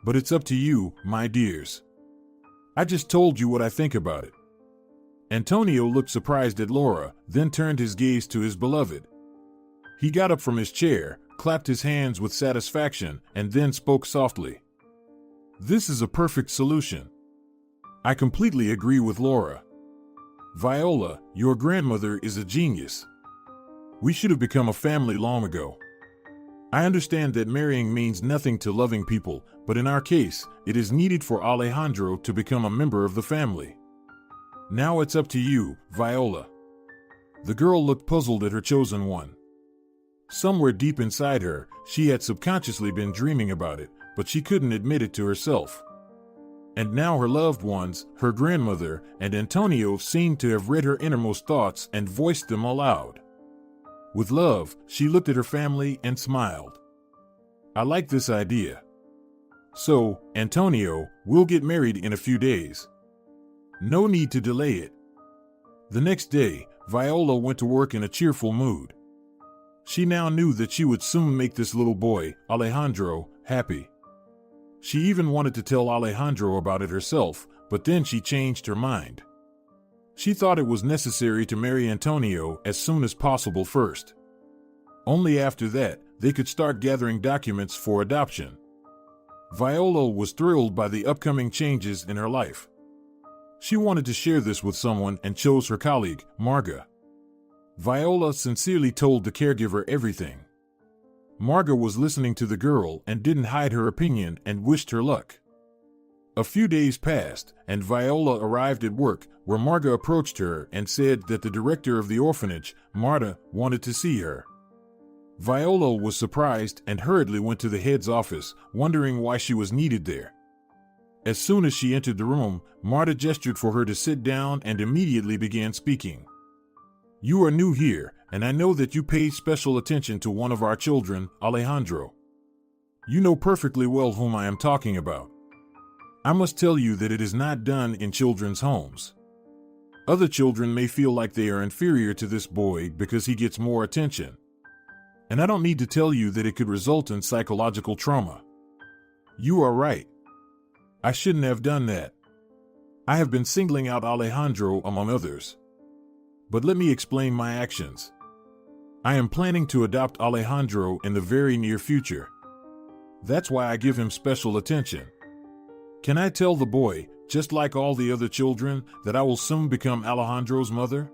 But it's up to you, my dears. I just told you what I think about it. Antonio looked surprised at Laura, then turned his gaze to his beloved. He got up from his chair, clapped his hands with satisfaction, and then spoke softly. This is a perfect solution. I completely agree with Laura. Viola, your grandmother is a genius. We should have become a family long ago. I understand that marrying means nothing to loving people, but in our case, it is needed for Alejandro to become a member of the family. Now it's up to you, Viola. The girl looked puzzled at her chosen one. Somewhere deep inside her, she had subconsciously been dreaming about it, but she couldn't admit it to herself. And now her loved ones, her grandmother, and Antonio seemed to have read her innermost thoughts and voiced them aloud. With love, she looked at her family and smiled. I like this idea. So, Antonio, we'll get married in a few days. No need to delay it. The next day, Viola went to work in a cheerful mood. She now knew that she would soon make this little boy, Alejandro, happy. She even wanted to tell Alejandro about it herself, but then she changed her mind. She thought it was necessary to marry Antonio as soon as possible first. Only after that, they could start gathering documents for adoption. Viola was thrilled by the upcoming changes in her life. She wanted to share this with someone and chose her colleague, Marga. Viola sincerely told the caregiver everything. Marga was listening to the girl and didn't hide her opinion and wished her luck. A few days passed, and Viola arrived at work, where Marga approached her and said that the director of the orphanage, Marta, wanted to see her. Viola was surprised and hurriedly went to the head's office, wondering why she was needed there. As soon as she entered the room, Marta gestured for her to sit down and immediately began speaking. You are new here, and I know that you paid special attention to one of our children, Alejandro. You know perfectly well whom I am talking about. I must tell you that it is not done in children's homes. Other children may feel like they are inferior to this boy because he gets more attention. And I don't need to tell you that it could result in psychological trauma. You are right. I shouldn't have done that. I have been singling out Alejandro among others. But let me explain my actions. I am planning to adopt Alejandro in the very near future. That's why I give him special attention. Can I tell the boy, just like all the other children, that I will soon become Alejandro's mother?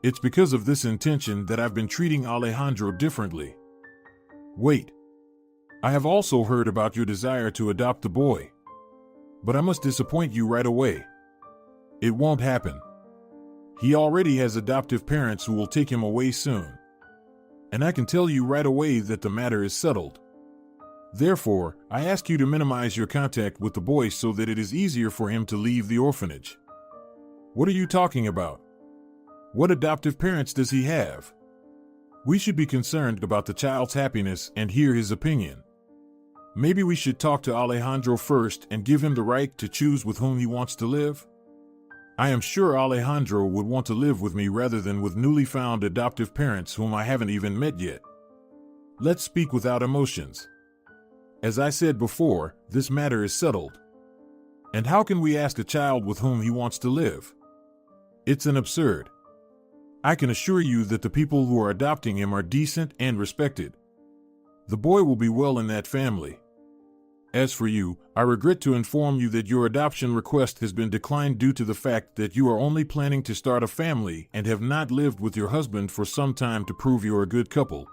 It's because of this intention that I've been treating Alejandro differently. Wait. I have also heard about your desire to adopt the boy. But I must disappoint you right away. It won't happen. He already has adoptive parents who will take him away soon. And I can tell you right away that the matter is settled. Therefore, I ask you to minimize your contact with the boy so that it is easier for him to leave the orphanage. What are you talking about? What adoptive parents does he have? We should be concerned about the child's happiness and hear his opinion. Maybe we should talk to Alejandro first and give him the right to choose with whom he wants to live. I am sure Alejandro would want to live with me rather than with newly found adoptive parents whom I haven't even met yet. Let's speak without emotions. As I said before, this matter is settled. And how can we ask a child with whom he wants to live? It's an absurd. I can assure you that the people who are adopting him are decent and respected. The boy will be well in that family. As for you, I regret to inform you that your adoption request has been declined due to the fact that you are only planning to start a family and have not lived with your husband for some time to prove you're a good couple.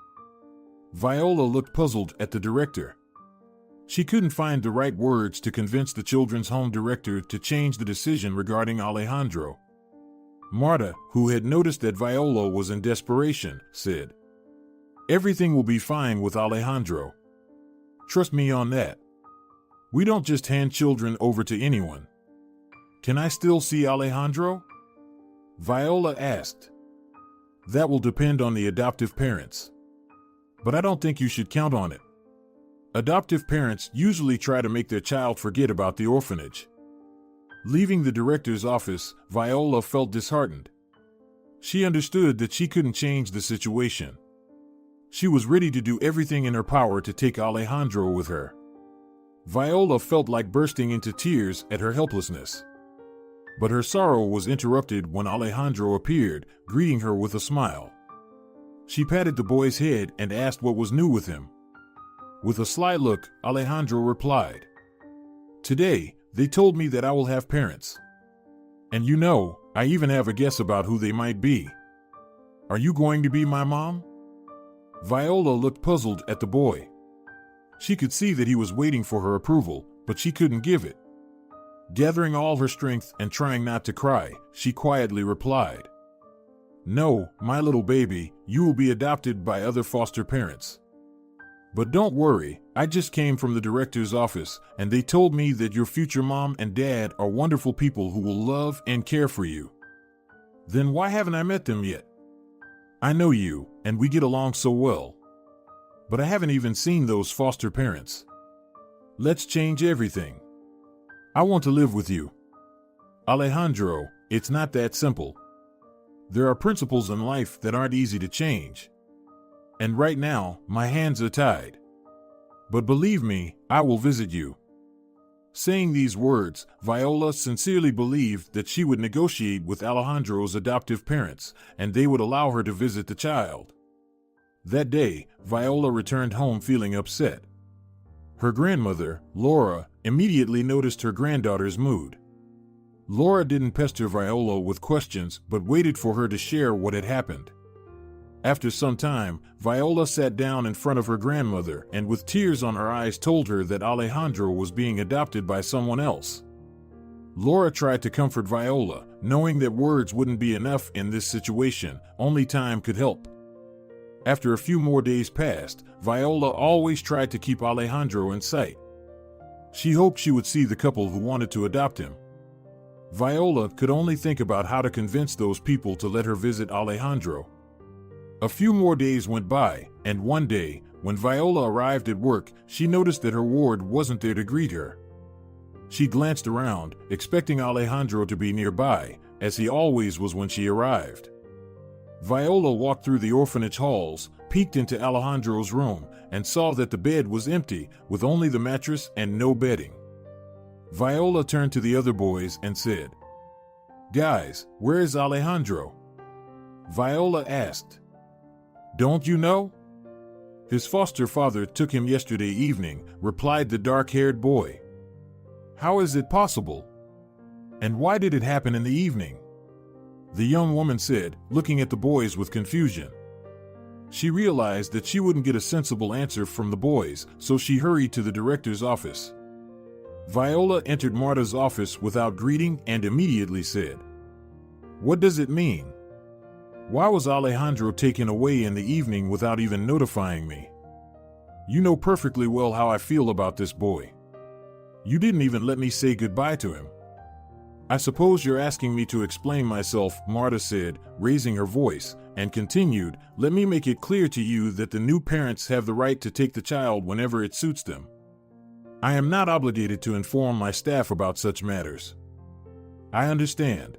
Viola looked puzzled at the director. She couldn't find the right words to convince the children's home director to change the decision regarding Alejandro. Marta, who had noticed that Viola was in desperation, said, Everything will be fine with Alejandro. Trust me on that. We don't just hand children over to anyone. Can I still see Alejandro? Viola asked. That will depend on the adoptive parents. But I don't think you should count on it. Adoptive parents usually try to make their child forget about the orphanage. Leaving the director's office, Viola felt disheartened. She understood that she couldn't change the situation. She was ready to do everything in her power to take Alejandro with her. Viola felt like bursting into tears at her helplessness. But her sorrow was interrupted when Alejandro appeared, greeting her with a smile. She patted the boy's head and asked what was new with him. With a sly look, Alejandro replied, "Today, they told me that I will have parents. And you know, I even have a guess about who they might be. Are you going to be my mom?" Viola looked puzzled at the boy. She could see that he was waiting for her approval, but she couldn't give it. Gathering all her strength and trying not to cry, she quietly replied, "No, my little baby, you will be adopted by other foster parents. But don't worry, I just came from the director's office, and they told me that your future mom and dad are wonderful people who will love and care for you." "Then why haven't I met them yet? I know you, and we get along so well. But I haven't even seen those foster parents. Let's change everything. I want to live with you." "Alejandro, it's not that simple. There are principles in life that aren't easy to change. And right now, my hands are tied. But believe me, I will visit you." Saying these words, Viola sincerely believed that she would negotiate with Alejandro's adoptive parents, and they would allow her to visit the child. That day, Viola returned home feeling upset. Her grandmother, Laura, immediately noticed her granddaughter's mood. Laura didn't pester Viola with questions but waited for her to share what had happened. After some time, Viola sat down in front of her grandmother and with tears on her eyes told her that Alejandro was being adopted by someone else. Laura tried to comfort Viola, knowing that words wouldn't be enough in this situation, only time could help. After a few more days passed, Viola always tried to keep Alejandro in sight. She hoped she would see the couple who wanted to adopt him. Viola could only think about how to convince those people to let her visit Alejandro. A few more days went by, and one day, when Viola arrived at work, she noticed that her ward wasn't there to greet her. She glanced around, expecting Alejandro to be nearby, as he always was when she arrived. Viola walked through the orphanage halls, peeked into Alejandro's room, and saw that the bed was empty, with only the mattress and no bedding. Viola turned to the other boys and said, "Guys, where is Alejandro?" Viola asked. "Don't you know? His foster father took him yesterday evening," replied the dark-haired boy. "How is it possible? And why did it happen in the evening?" The young woman said, looking at the boys with confusion. She realized that she wouldn't get a sensible answer from the boys, so she hurried to the director's office. Viola entered Marta's office without greeting and immediately said, "What does it mean? Why was Alejandro taken away in the evening without even notifying me? You know perfectly well how I feel about this boy. You didn't even let me say goodbye to him." "I suppose you're asking me to explain myself," Marta said, raising her voice, and continued, "Let me make it clear to you that the new parents have the right to take the child whenever it suits them. I am not obligated to inform my staff about such matters. I understand.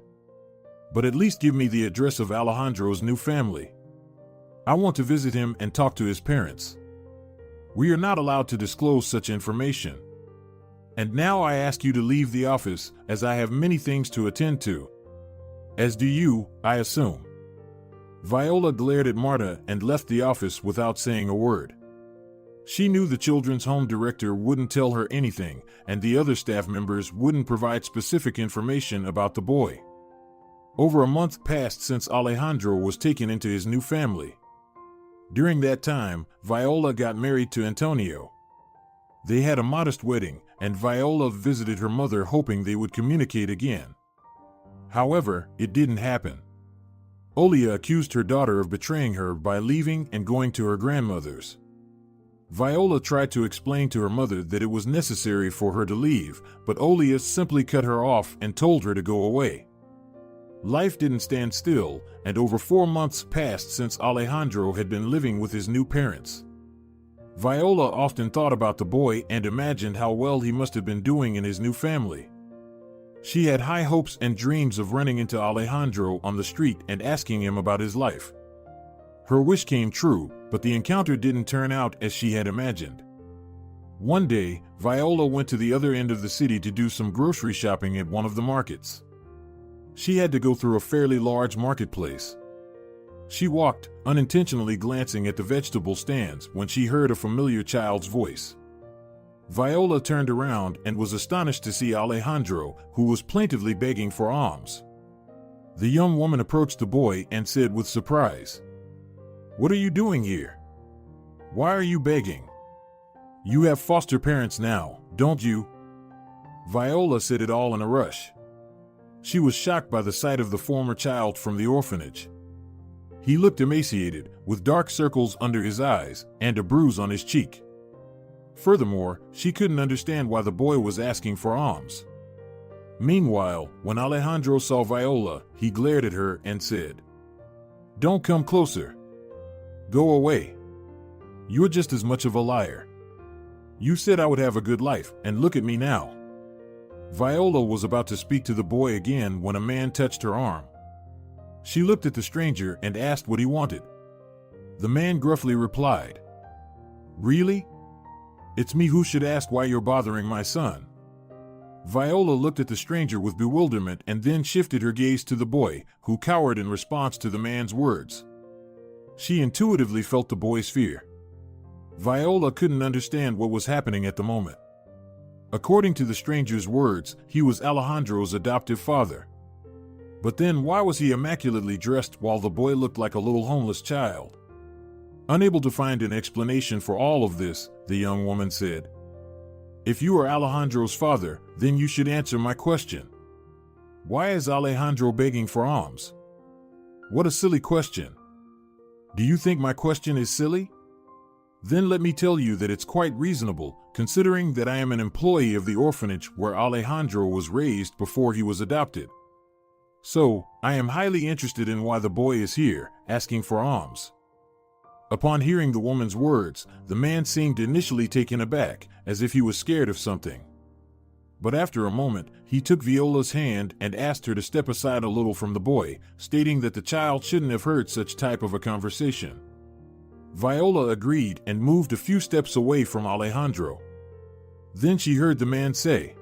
But at least give me the address of Alejandro's new family. I want to visit him and talk to his parents. We are not allowed to disclose such information. And now I ask you to leave the office, as I have many things to attend to. As do you, I assume." Viola glared at Marta and left the office without saying a word. She knew the children's home director wouldn't tell her anything, and the other staff members wouldn't provide specific information about the boy. Over a month passed since Alejandro was taken into his new family. During that time, Viola got married to Antonio. They had a modest wedding, and Viola visited her mother hoping they would communicate again. However, it didn't happen. Olia accused her daughter of betraying her by leaving and going to her grandmother's. Viola tried to explain to her mother that it was necessary for her to leave, but Olia simply cut her off and told her to go away. Life didn't stand still, and over 4 months passed since Alejandro had been living with his new parents. Viola often thought about the boy and imagined how well he must have been doing in his new family. She had high hopes and dreams of running into Alejandro on the street and asking him about his life. Her wish came true, but the encounter didn't turn out as she had imagined. One day, Viola went to the other end of the city to do some grocery shopping at one of the markets. She had to go through a fairly large marketplace. She walked, unintentionally glancing at the vegetable stands, when she heard a familiar child's voice. Viola turned around and was astonished to see Alejandro, who was plaintively begging for alms. The young woman approached the boy and said with surprise, "What are you doing here? Why are you begging? You have foster parents now, don't you?" Viola said it all in a rush. She was shocked by the sight of the former child from the orphanage. He looked emaciated, with dark circles under his eyes and a bruise on his cheek. Furthermore, she couldn't understand why the boy was asking for alms. Meanwhile, when Alejandro saw Viola, he glared at her and said, "Don't come closer. Go away. You're just as much of a liar. You said I would have a good life, and look at me now." Viola was about to speak to the boy again when a man touched her arm. She looked at the stranger and asked what he wanted. The man gruffly replied, "Really? It's me who should ask why you're bothering my son." Viola looked at the stranger with bewilderment and then shifted her gaze to the boy, who cowered in response to the man's words. She intuitively felt the boy's fear. Viola couldn't understand what was happening at the moment. According to the stranger's words, he was Alejandro's adoptive father. But then why was he immaculately dressed while the boy looked like a little homeless child? Unable to find an explanation for all of this, the young woman said, "If you are Alejandro's father, then you should answer my question. Why is Alejandro begging for alms? What a silly question. Do you think my question is silly? Then let me tell you that it's quite reasonable, considering that I am an employee of the orphanage where Alejandro was raised before he was adopted. So, I am highly interested in why the boy is here, asking for alms." Upon hearing the woman's words, the man seemed initially taken aback, as if he was scared of something. But after a moment, he took Viola's hand and asked her to step aside a little from the boy, stating that the child shouldn't have heard such type of a conversation. Viola agreed and moved a few steps away from Alejandro. Then she heard the man say,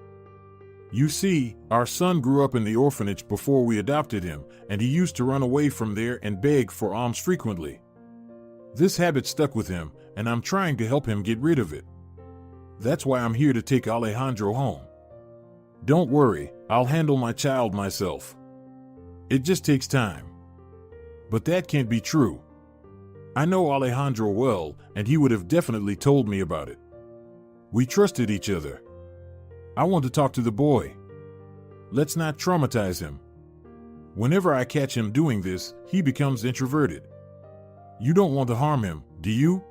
"You see, our son grew up in the orphanage before we adopted him, and he used to run away from there and beg for alms frequently. This habit stuck with him, and I'm trying to help him get rid of it. That's why I'm here to take Alejandro home. Don't worry, I'll handle my child myself. It just takes time." But that can't be true. I know Alejandro well, and he would have definitely told me about it. We trusted each other. I want to talk to the boy. Let's not traumatize him. Whenever I catch him doing this, he becomes introverted. You don't want to harm him, do you?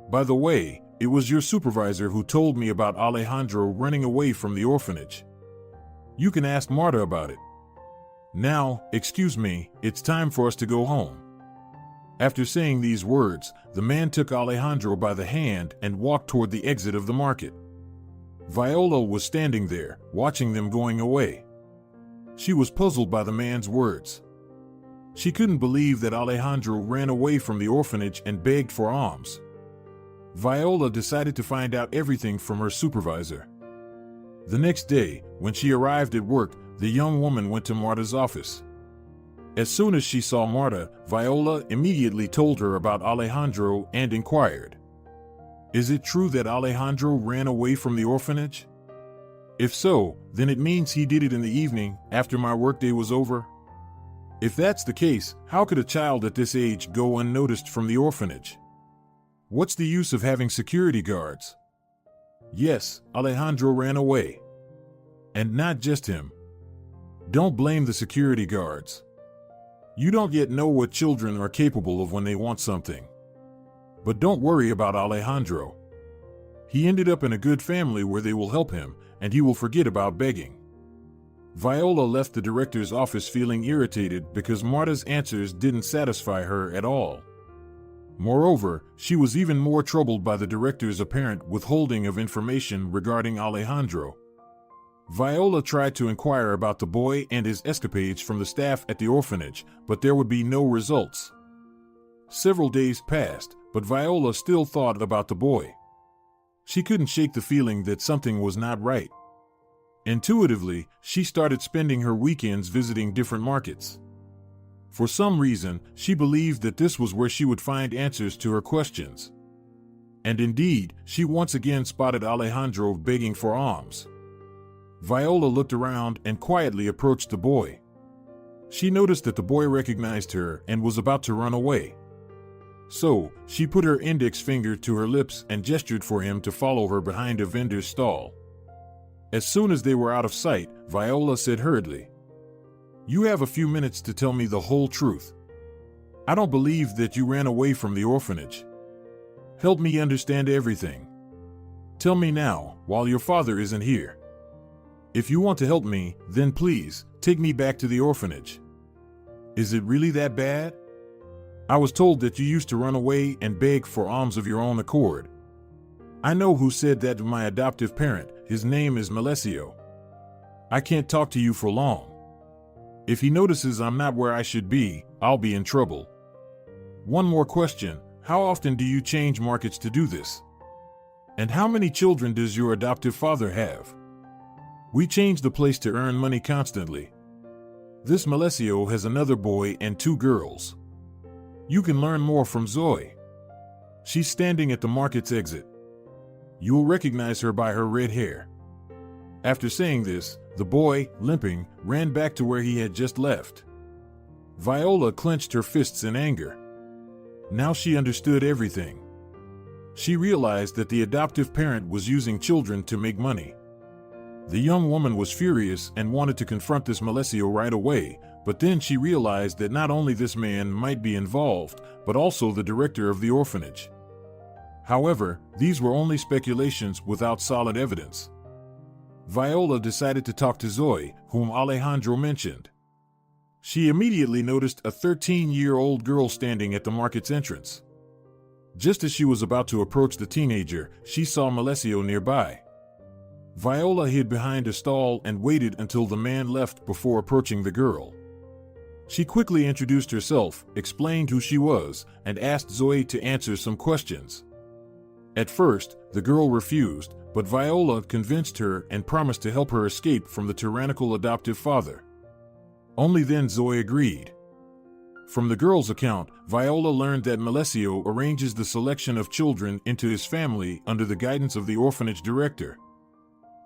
By the way, it was your supervisor who told me about Alejandro running away from the orphanage. You can ask Marta about it. Now, excuse me, it's time for us to go home." After saying these words, the man took Alejandro by the hand and walked toward the exit of the market. Viola was standing there, watching them going away. She was puzzled by the man's words. She couldn't believe that Alejandro ran away from the orphanage and begged for alms. Viola decided to find out everything from her supervisor. The next day, when she arrived at work, the young woman went to Marta's office. As soon as she saw Marta, Viola immediately told her about Alejandro and inquired, "Is it true that Alejandro ran away from the orphanage? If so, then it means he did it in the evening, after my workday was over. If that's the case, how could a child at this age go unnoticed from the orphanage? What's the use of having security guards? Yes, Alejandro ran away. And not just him. Don't blame the security guards. You don't yet know what children are capable of when they want something. But don't worry about Alejandro. He ended up in a good family where they will help him, and he will forget about begging." Viola left the director's office feeling irritated because Marta's answers didn't satisfy her at all. Moreover, she was even more troubled by the director's apparent withholding of information regarding Alejandro. Viola tried to inquire about the boy and his escapades from the staff at the orphanage, but there would be no results. Several days passed, but Viola still thought about the boy. She couldn't shake the feeling that something was not right. Intuitively, she started spending her weekends visiting different markets. For some reason, she believed that this was where she would find answers to her questions. And indeed, she once again spotted Alejandro begging for alms. Viola looked around and quietly approached the boy. She noticed that the boy recognized her and was about to run away. So, she put her index finger to her lips and gestured for him to follow her behind a vendor's stall. As soon as they were out of sight, Viola said hurriedly, "You have a few minutes to tell me the whole truth. I don't believe that you ran away from the orphanage. Help me understand everything. Tell me now, while your father isn't here. If you want to help me, then please, take me back to the orphanage. Is it really that bad? I was told that you used to run away and beg for alms of your own accord. I know who said that to my adoptive parent. His name is Melesio. I can't talk to you for long. If he notices I'm not where I should be, I'll be in trouble. One more question. How often do you change markets to do this? And how many children does your adoptive father have? We change the place to earn money constantly. This Melesio has another boy and 2 girls. You can learn more from Zoe. She's standing at the market's exit. You will recognize her by her red hair." After saying this, the boy, limping, ran back to where he had just left. Viola clenched her fists in anger. Now she understood everything. She realized that the adoptive parent was using children to make money. The young woman was furious and wanted to confront this Melesio right away, but then she realized that not only this man might be involved, but also the director of the orphanage. However, these were only speculations without solid evidence. Viola decided to talk to Zoe, whom Alejandro mentioned. She immediately noticed a 13-year-old girl standing at the market's entrance. Just as she was about to approach the teenager, she saw Melesio nearby. Viola hid behind a stall and waited until the man left before approaching the girl. She quickly introduced herself, explained who she was, and asked Zoe to answer some questions. At first, the girl refused, but Viola convinced her and promised to help her escape from the tyrannical adoptive father. Only then Zoe agreed. From the girl's account, Viola learned that Melesio arranges the selection of children into his family under the guidance of the orphanage director.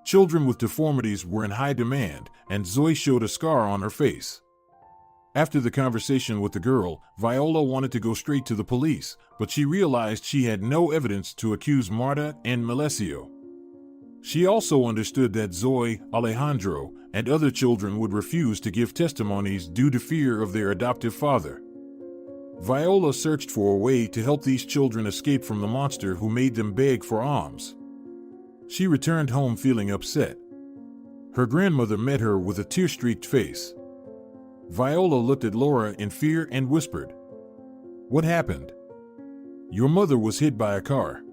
Children with deformities were in high demand, and Zoe showed a scar on her face. After the conversation with the girl, Viola wanted to go straight to the police, but she realized she had no evidence to accuse Marta and Melesio. She also understood that Zoe, Alejandro, and other children would refuse to give testimonies due to fear of their adoptive father. Viola searched for a way to help these children escape from the monster who made them beg for alms. She returned home feeling upset. Her grandmother met her with a tear-streaked face. Viola looked at Laura in fear and whispered, "What happened?" "Your mother was hit by a car.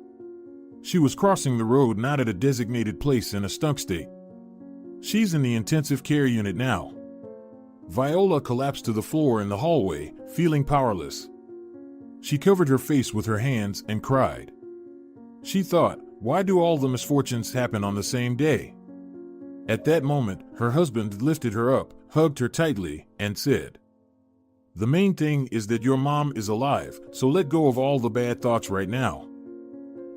She was crossing the road not at a designated place in a stunk state. She's in the intensive care unit now." Viola collapsed to the floor in the hallway, feeling powerless. She covered her face with her hands and cried. She thought, why do all the misfortunes happen on the same day? At that moment, her husband lifted her up, hugged her tightly, and said, "The main thing is that your mom is alive, so let go of all the bad thoughts right now.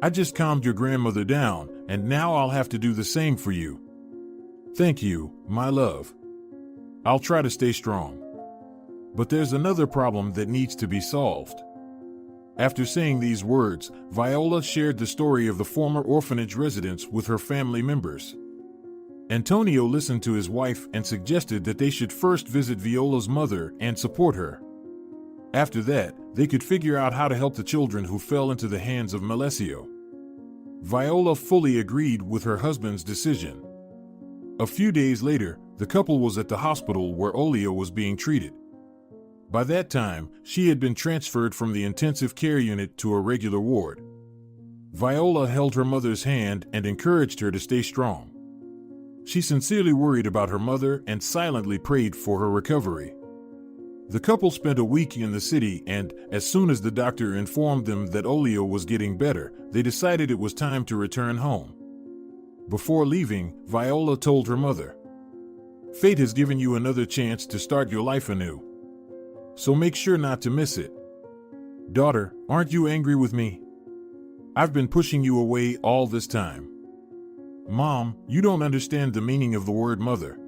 I just calmed your grandmother down, and now I'll have to do the same for you. Thank you, my love. I'll try to stay strong. But there's another problem that needs to be solved." After saying these words, Viola shared the story of the former orphanage residents with her family members. Antonio listened to his wife and suggested that they should first visit Viola's mother and support her. After that, they could figure out how to help the children who fell into the hands of Melesio. Viola fully agreed with her husband's decision. A few days later, the couple was at the hospital where Olio was being treated. By that time, she had been transferred from the intensive care unit to a regular ward. Viola held her mother's hand and encouraged her to stay strong. She sincerely worried about her mother and silently prayed for her recovery. The couple spent a week in the city, and as soon as the doctor informed them that Olio was getting better, they decided it was time to return home. Before leaving, Viola told her mother, "Fate has given you another chance to start your life anew. So make sure not to miss it. Daughter, aren't you angry with me? I've been pushing you away all this time. Mom, you don't understand the meaning of the word mother.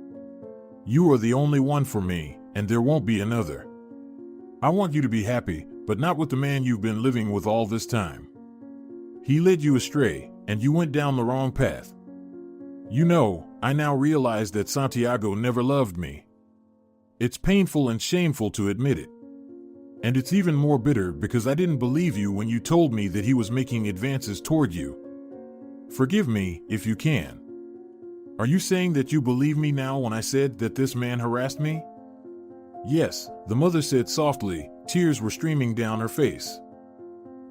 You are the only one for me, and there won't be another. I want you to be happy, but not with the man you've been living with all this time. He led you astray, and you went down the wrong path. You know, I now realize that Santiago never loved me. It's painful and shameful to admit it. And it's even more bitter because I didn't believe you when you told me that he was making advances toward you. Forgive me, if you can. Are you saying that you believe me now when I said that this man harassed me?" "Yes," the mother said softly, tears were streaming down her face.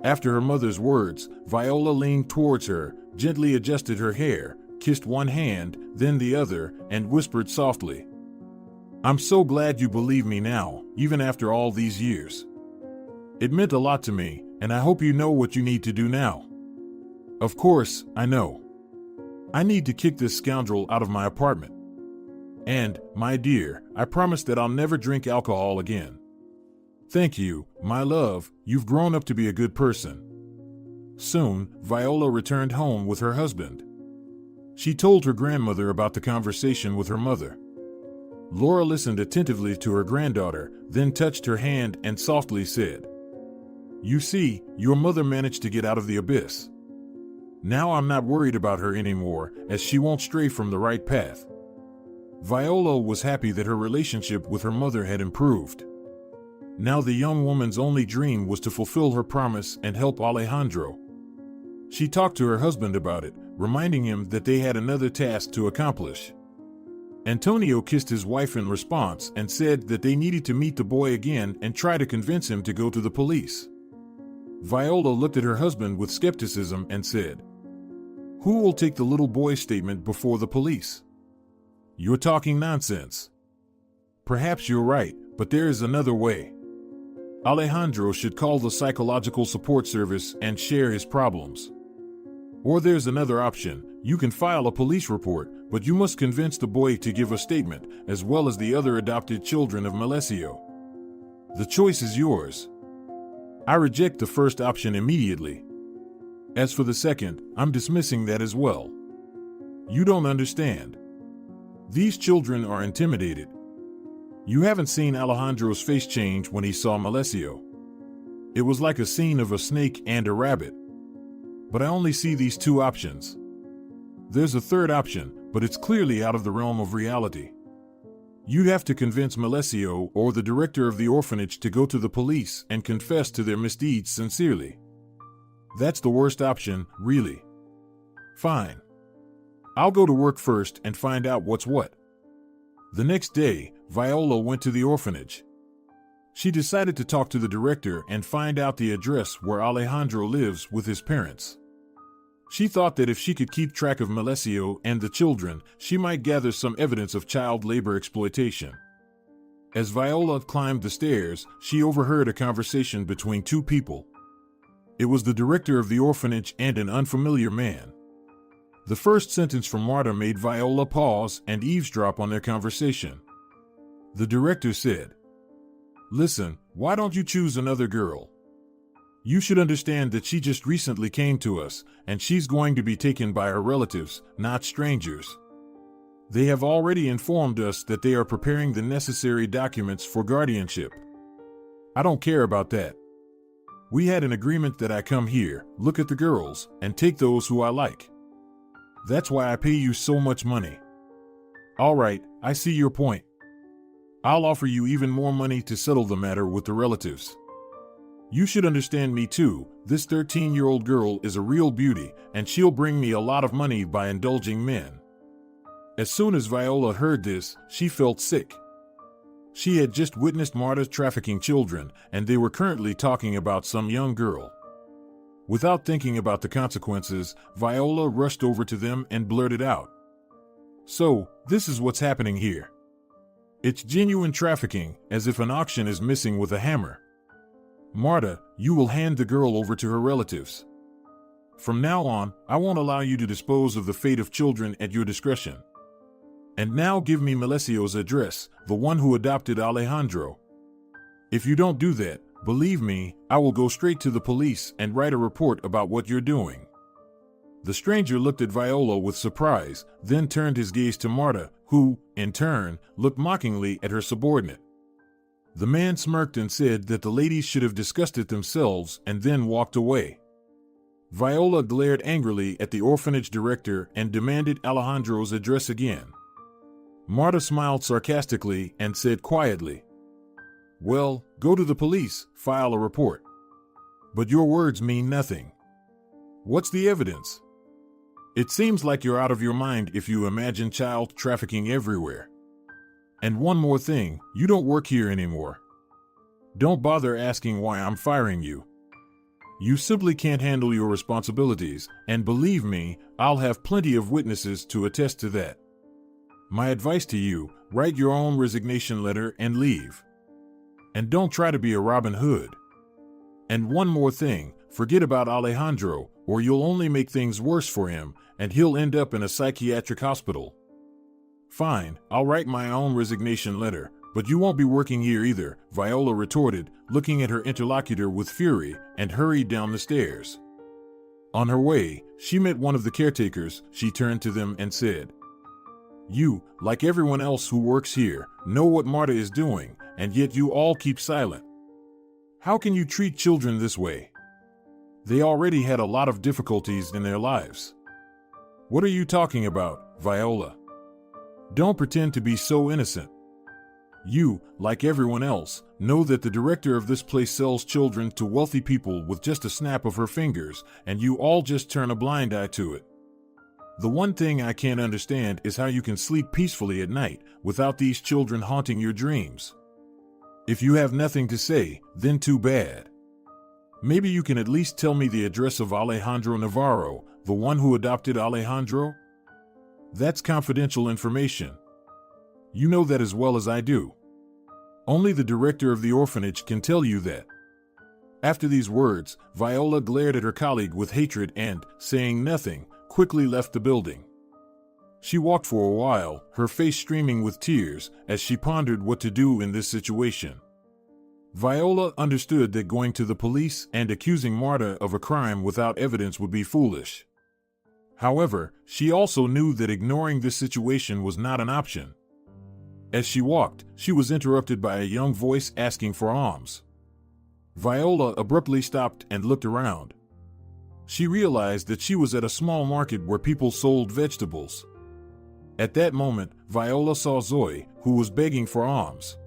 After her mother's words, Viola leaned towards her, gently adjusted her hair, kissed one hand, then the other, and whispered softly, "I'm so glad you believe me now, even after all these years. It meant a lot to me, and I hope you know what you need to do now." "Of course, I know. I need to kick this scoundrel out of my apartment. And, my dear, I promise that I'll never drink alcohol again. Thank you, my love, you've grown up to be a good person." Soon, Viola returned home with her husband. She told her grandmother about the conversation with her mother. Laura listened attentively to her granddaughter, then touched her hand and softly said, "You see, your mother managed to get out of the abyss. Now I'm not worried about her anymore, as she won't stray from the right path." Viola was happy that her relationship with her mother had improved. Now the young woman's only dream was to fulfill her promise and help Alejandro. She talked to her husband about it, reminding him that they had another task to accomplish. Antonio kissed his wife in response and said that they needed to meet the boy again and try to convince him to go to the police. Viola looked at her husband with skepticism and said, "Who will take the little boy's statement before the police? You're talking nonsense." "Perhaps you're right, but there is another way. Alejandro should call the psychological support service and share his problems. Or there's another option. You can file a police report, but you must convince the boy to give a statement, as well as the other adopted children of Melesio. The choice is yours. I reject the first option immediately. As for the second, I'm dismissing that as well. You don't understand. These children are intimidated. You haven't seen Alejandro's face change when he saw Melesio. It was like a scene of a snake and a rabbit. But I only see these two options. There's a third option, but it's clearly out of the realm of reality. You'd have to convince Melesio or the director of the orphanage to go to the police and confess to their misdeeds sincerely. That's the worst option, really. Fine. I'll go to work first and find out what's what." The next day, Viola went to the orphanage. She decided to talk to the director and find out the address where Alejandro lives with his parents. She thought that if she could keep track of Melesio and the children, she might gather some evidence of child labor exploitation. As Viola climbed the stairs, she overheard a conversation between two people. It was the director of the orphanage and an unfamiliar man. The first sentence from Marta made Viola pause and eavesdrop on their conversation. The director said, "Listen, why don't you choose another girl? You should understand that she just recently came to us, and she's going to be taken by her relatives, not strangers. They have already informed us that they are preparing the necessary documents for guardianship. I don't care about that. We had an agreement that I come here, look at the girls, and take those who I like. That's why I pay you so much money. All right, I see your point. I'll offer you even more money to settle the matter with the relatives. You should understand me too. This 13-year-old girl is a real beauty, and she'll bring me a lot of money by indulging men." As soon as Viola heard this, she felt sick. She had just witnessed Marta trafficking children, and they were currently talking about some young girl. Without thinking about the consequences, Viola rushed over to them and blurted out, "So, this is what's happening here. It's genuine trafficking, as if an auction is missing with a hammer. Marta, you will hand the girl over to her relatives. From now on, I won't allow you to dispose of the fate of children at your discretion. And now give me Melessio's address, the one who adopted Alejandro. If you don't do that, believe me, I will go straight to the police and write a report about what you're doing. The stranger looked at Viola with surprise, then turned his gaze to Marta, who, in turn, looked mockingly at her subordinate. The man smirked and said that the ladies should have discussed it themselves and then walked away. Viola glared angrily at the orphanage director and demanded Alejandro's address again. Marta smiled sarcastically and said quietly, "Well, go to the police, file a report. But your words mean nothing. What's the evidence? It seems like you're out of your mind if you imagine child trafficking everywhere. And one more thing, you don't work here anymore. Don't bother asking why I'm firing you. You simply can't handle your responsibilities, and believe me, I'll have plenty of witnesses to attest to that. My advice to you, write your own resignation letter and leave. And don't try to be a Robin Hood. And one more thing, forget about Alejandro, or you'll only make things worse for him, and he'll end up in a psychiatric hospital." "Fine, I'll write my own resignation letter, but you won't be working here either," Viola retorted, looking at her interlocutor with fury, and hurried down the stairs. On her way, she met one of the caretakers. She turned to them and said, "You, like everyone else who works here, know what Marta is doing, and yet you all keep silent. How can you treat children this way? They already had a lot of difficulties in their lives." "What are you talking about, Viola? Don't pretend to be so innocent. You, like everyone else, know that the director of this place sells children to wealthy people with just a snap of her fingers, and you all just turn a blind eye to it. The one thing I can't understand is how you can sleep peacefully at night without these children haunting your dreams. If you have nothing to say, then too bad. Maybe you can at least tell me the address of Alejandro Navarro, the one who adopted Alejandro? That's confidential information. You know that as well as I do. Only the director of the orphanage can tell you that." After these words, Viola glared at her colleague with hatred and, saying nothing, quickly left the building. She walked for a while, her face streaming with tears, as she pondered what to do in this situation. Viola understood that going to the police and accusing Marta of a crime without evidence would be foolish. However, she also knew that ignoring this situation was not an option. As she walked, she was interrupted by a young voice asking for alms. Viola abruptly stopped and looked around. She realized that she was at a small market where people sold vegetables. At that moment, Viola saw Zoe, who was begging for alms.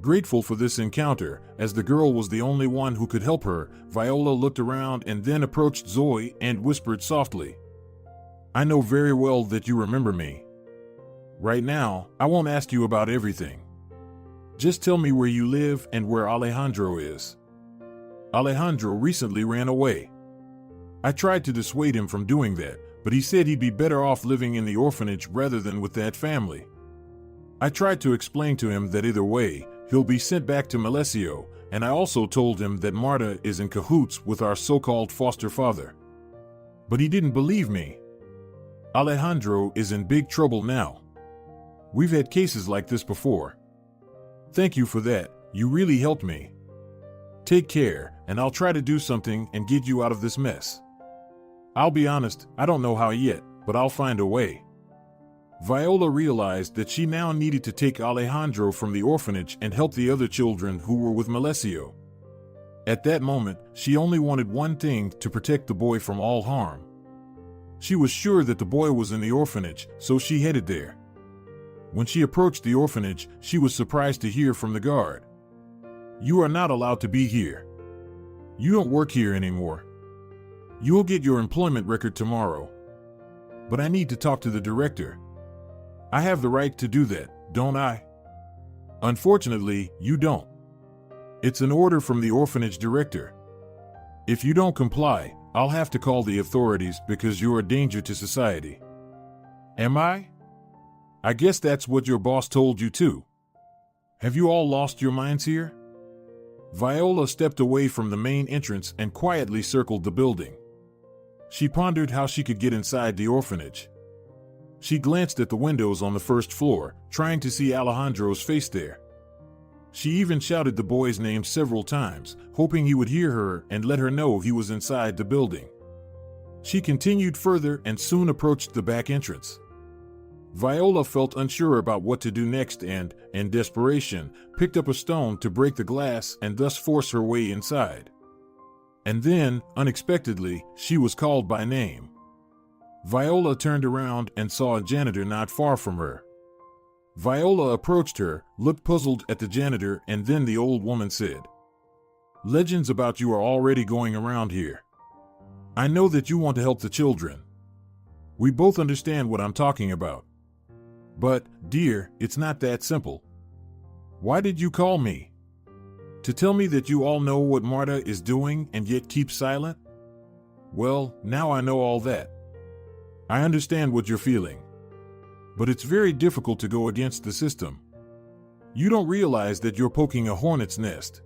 Grateful for this encounter, as the girl was the only one who could help her, Viola looked around and then approached Zoe and whispered softly, "I know very well that you remember me. Right now, I won't ask you about everything. Just tell me where you live and where Alejandro is. Alejandro recently ran away. I tried to dissuade him from doing that, but he said he'd be better off living in the orphanage rather than with that family. I tried to explain to him that either way, he'll be sent back to Melesio, and I also told him that Marta is in cahoots with our so-called foster father. But he didn't believe me. Alejandro is in big trouble now. We've had cases like this before. Thank you for that, you really helped me. Take care, and I'll try to do something and get you out of this mess. I'll be honest, I don't know how yet, but I'll find a way." Viola realized that she now needed to take Alejandro from the orphanage and help the other children who were with Melesio. At that moment, she only wanted one thing: to protect the boy from all harm. She was sure that the boy was in the orphanage, so she headed there. When she approached the orphanage, she was surprised to hear from the guard, "You are not allowed to be here. You don't work here anymore. You'll get your employment record tomorrow. But I need to talk to the director. I have the right to do that, don't I?" "Unfortunately, you don't. It's an order from the orphanage director. If you don't comply, I'll have to call the authorities because you're a danger to society." "Am I? I guess that's what your boss told you too," Have you all lost your minds here? Viola stepped away from the main entrance and quietly circled the building. She pondered how she could get inside the orphanage. She glanced at the windows on the first floor, trying to see Alejandro's face there. She even shouted the boy's name several times, hoping he would hear her and let her know he was inside the building. She continued further and soon approached the back entrance. Viola felt unsure about what to do next and, in desperation, picked up a stone to break the glass and thus force her way inside. And then, unexpectedly, she was called by name. Viola turned around and saw a janitor not far from her. Viola approached her, looked puzzled at the janitor, and then the old woman said, "Legends about you are already going around here. I know that you want to help the children. We both understand what I'm talking about. But, dear, it's not that simple. Why did you call me? To tell me that you all know what Marta is doing and yet keep silent? Well, now I know all that. I understand what you're feeling. But it's very difficult to go against the system. You don't realize that you're poking a hornet's nest.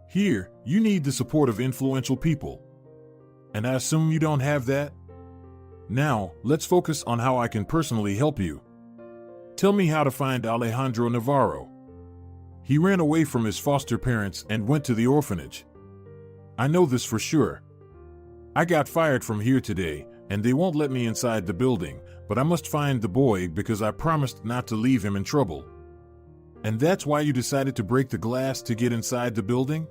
Here, you need the support of influential people. And I assume you don't have that? Now, let's focus on how I can personally help you. Tell me how to find Alejandro Navarro. He ran away from his foster parents and went to the orphanage. I know this for sure. I got fired from here today, and they won't let me inside the building, but I must find the boy because I promised not to leave him in trouble. And that's why you decided to break the glass to get inside the building?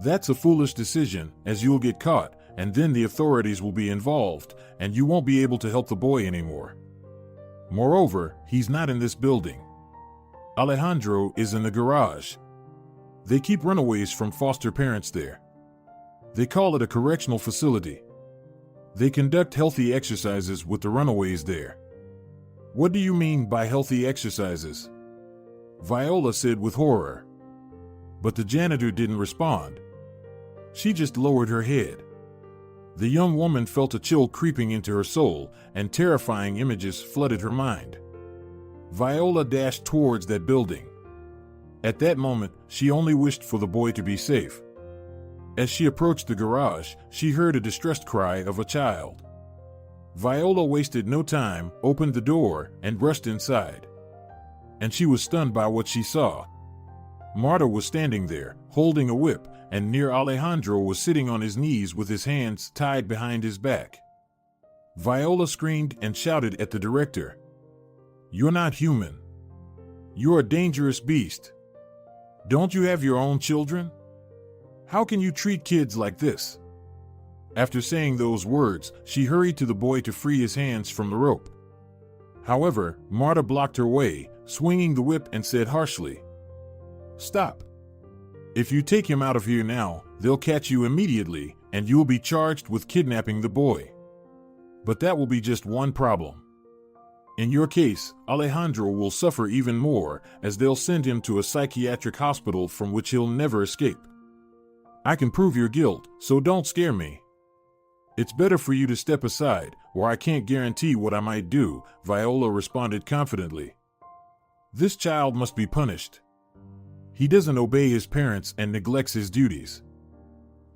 That's a foolish decision, as you'll get caught, and then the authorities will be involved, and you won't be able to help the boy anymore. Moreover, he's not in this building. Alejandro is in the garage. They keep runaways from foster parents there. They call it a correctional facility. They conduct healthy exercises with the runaways there. What do you mean by healthy exercises? Viola said with horror. But the janitor didn't respond. She just lowered her head. The young woman felt a chill creeping into her soul, and terrifying images flooded her mind. Viola dashed towards that building. At that moment, she only wished for the boy to be safe. As she approached the garage, she heard a distressed cry of a child. Viola wasted no time, opened the door, and rushed inside. And she was stunned by what she saw. Marta was standing there, holding a whip, and near Alejandro was sitting on his knees with his hands tied behind his back. Viola screamed and shouted at the director. "You're not human. You're a dangerous beast. Don't you have your own children? How can you treat kids like this?" After saying those words, she hurried to the boy to free his hands from the rope. However, Marta blocked her way, swinging the whip, and said harshly, "Stop. If you take him out of here now, they'll catch you immediately, and you'll be charged with kidnapping the boy. But that will be just one problem. In your case, Alejandro will suffer even more, as they'll send him to a psychiatric hospital from which he'll never escape. I can prove your guilt, so don't scare me. It's better for you to step aside, or I can't guarantee what I might do," Viola responded confidently. "This child must be punished. He doesn't obey his parents and neglects his duties.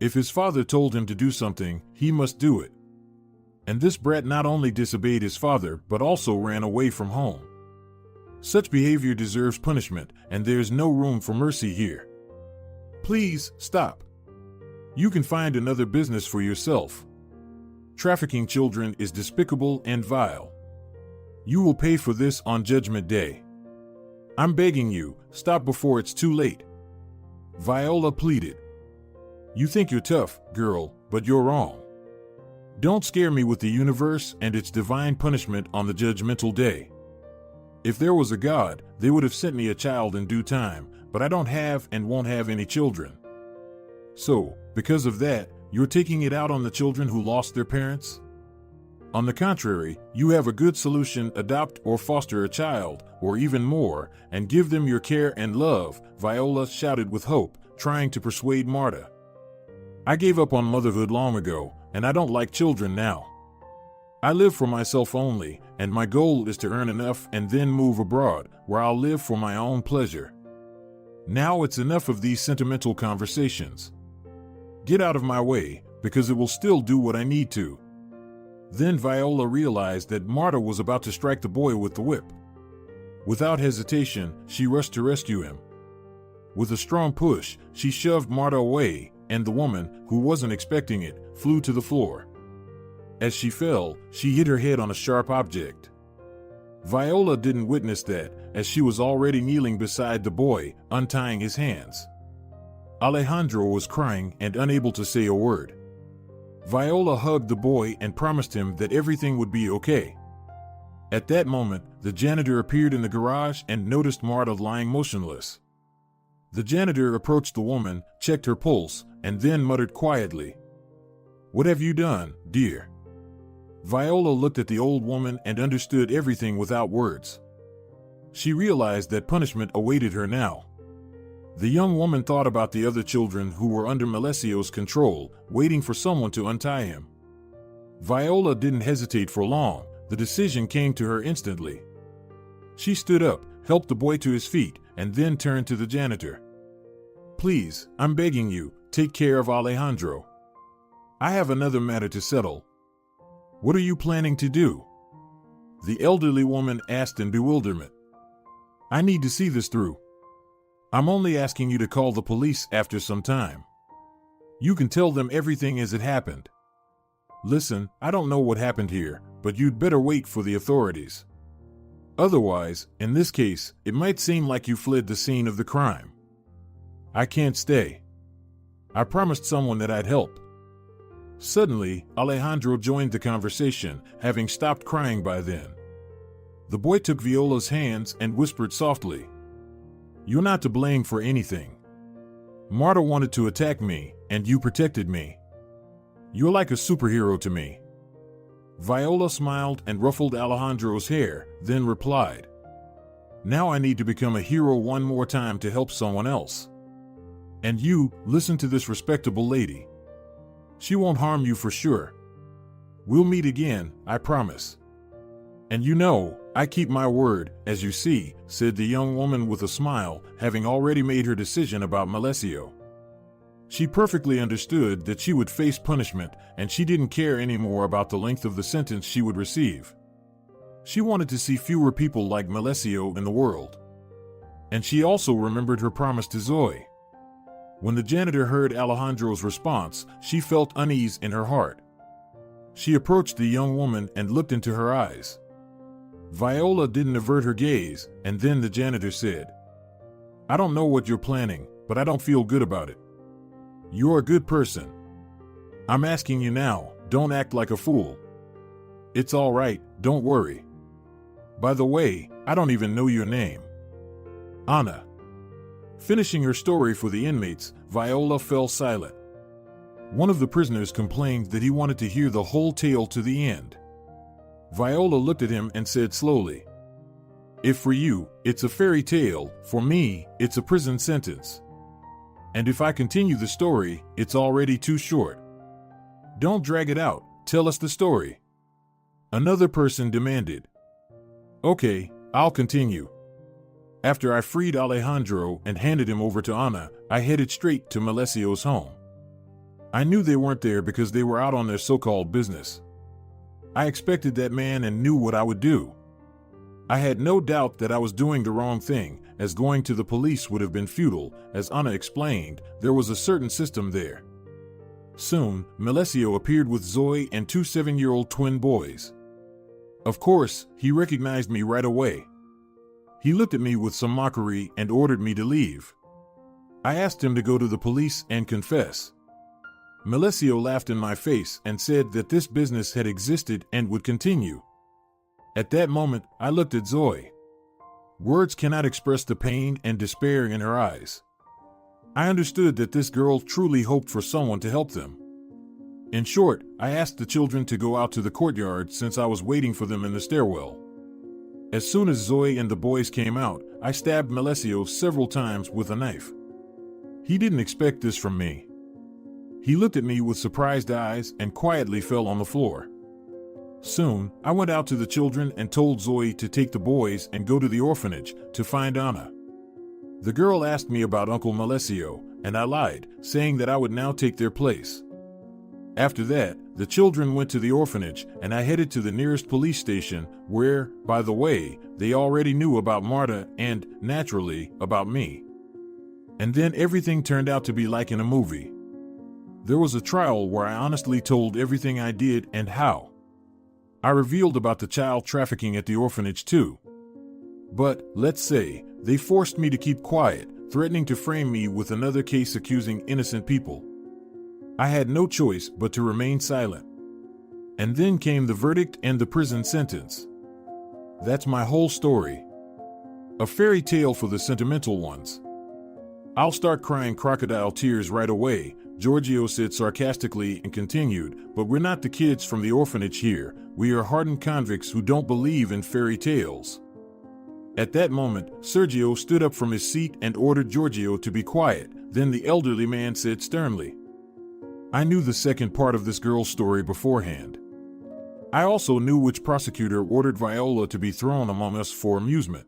If his father told him to do something, he must do it. And this brat not only disobeyed his father, but also ran away from home. Such behavior deserves punishment, and there's no room for mercy here. Please, stop. You can find another business for yourself. Trafficking children is despicable and vile. You will pay for this on Judgment Day. I'm begging you, stop before it's too late." Viola pleaded. "You think you're tough, girl, but you're wrong. Don't scare me with the universe and its divine punishment on the judgmental day. If there was a God, they would have sent me a child in due time, but I don't have and won't have any children. So, because of that, you're taking it out on the children who lost their parents? On the contrary, you have a good solution: adopt or foster a child, or even more, and give them your care and love," Viola shouted with hope, trying to persuade Marta. "I gave up on motherhood long ago, and I don't like children now. I live for myself only, and my goal is to earn enough and then move abroad, where I'll live for my own pleasure. Now it's enough of these sentimental conversations. Get out of my way, because it will still do what I need to." Then Viola realized that Marta was about to strike the boy with the whip. Without hesitation, she rushed to rescue him. With a strong push, she shoved Marta away, and the woman, who wasn't expecting it, flew to the floor. As she fell, she hit her head on a sharp object. Viola didn't witness that, as she was already kneeling beside the boy, untying his hands. Alejandro was crying and unable to say a word. Viola hugged the boy and promised him that everything would be okay. At that moment, the janitor appeared in the garage and noticed Marta lying motionless. The janitor approached the woman, checked her pulse, and then muttered quietly, "What have you done, dear?" Viola looked at the old woman and understood everything without words. She realized that punishment awaited her now. The young woman thought about the other children who were under Malesio's control, waiting for someone to untie him. Viola didn't hesitate for long. The decision came to her instantly. She stood up, helped the boy to his feet, and then turned to the janitor. "Please, I'm begging you, take care of Alejandro. I have another matter to settle." "What are you planning to do?" the elderly woman asked in bewilderment. "I need to see this through. I'm only asking you to call the police after some time. You can tell them everything as it happened. Listen, I don't know what happened here, but you'd better wait for the authorities. Otherwise, in this case, it might seem like you fled the scene of the crime. I can't stay. I promised someone that I'd help." Suddenly, Alejandro joined the conversation, having stopped crying by then. The boy took Viola's hands and whispered softly, "You're not to blame for anything. Marta wanted to attack me, and you protected me. You're like a superhero to me." Viola smiled and ruffled Alejandro's hair, then replied, "Now I need to become a hero one more time to help someone else. And you, listen to this respectable lady. She won't harm you for sure. We'll meet again, I promise. And you know, I keep my word, as you see," said the young woman with a smile, having already made her decision about Malesio. She perfectly understood that she would face punishment, and she didn't care anymore about the length of the sentence she would receive. She wanted to see fewer people like Malesio in the world. And she also remembered her promise to Zoe. When the janitor heard Alejandro's response, she felt unease in her heart. She approached the young woman and looked into her eyes. Viola didn't avert her gaze, and then the janitor said, "I don't know what you're planning, but I don't feel good about it. You're a good person. I'm asking you now, don't act like a fool. It's all right, don't worry. By the way, I don't even know your name." "Anna." Finishing her story for the inmates, Viola fell silent. One of the prisoners complained that he wanted to hear the whole tale to the end. Viola looked at him and said slowly, "If for you, it's a fairy tale, for me, it's a prison sentence. And if I continue the story, it's already too short. Don't drag it out, tell us the story." Another person demanded. "Okay, I'll continue. After I freed Alejandro and handed him over to Anna, I headed straight to Malesio's home. I knew they weren't there because they were out on their so-called business. I expected that man and knew what I would do. I had no doubt that I was doing the wrong thing, as going to the police would have been futile. As Anna explained, there was a certain system there. Soon, Malesio appeared with Zoe and 2 7-year-old twin boys. Of course, he recognized me right away. He looked at me with some mockery and ordered me to leave. I asked him to go to the police and confess. Malesio laughed in my face and said that this business had existed and would continue. At that moment, I looked at Zoe. Words cannot express the pain and despair in her eyes. I understood that this girl truly hoped for someone to help them. In short, I asked the children to go out to the courtyard since I was waiting for them in the stairwell. As soon as Zoe and the boys came out, I stabbed Malesio several times with a knife. He didn't expect this from me. He looked at me with surprised eyes and quietly fell on the floor. Soon, I went out to the children and told Zoe to take the boys and go to the orphanage to find Anna. The girl asked me about Uncle Melesio, and I lied, saying that I would now take their place. After that, the children went to the orphanage, and I headed to the nearest police station, where, by the way, they already knew about Marta and, naturally, about me. And then everything turned out to be like in a movie. There was a trial where I honestly told everything I did and how. I revealed about the child trafficking at the orphanage too. But, let's say, they forced me to keep quiet, threatening to frame me with another case accusing innocent people. I had no choice but to remain silent. And then came the verdict and the prison sentence. That's my whole story. A fairy tale for the sentimental ones. I'll start crying crocodile tears right away, Giorgio said sarcastically and continued, but we're not the kids from the orphanage here, we are hardened convicts who don't believe in fairy tales. At that moment, Sergio stood up from his seat and ordered Giorgio to be quiet. Then the elderly man said sternly, I knew the second part of this girl's story beforehand. I also knew which prosecutor ordered Viola to be thrown among us for amusement.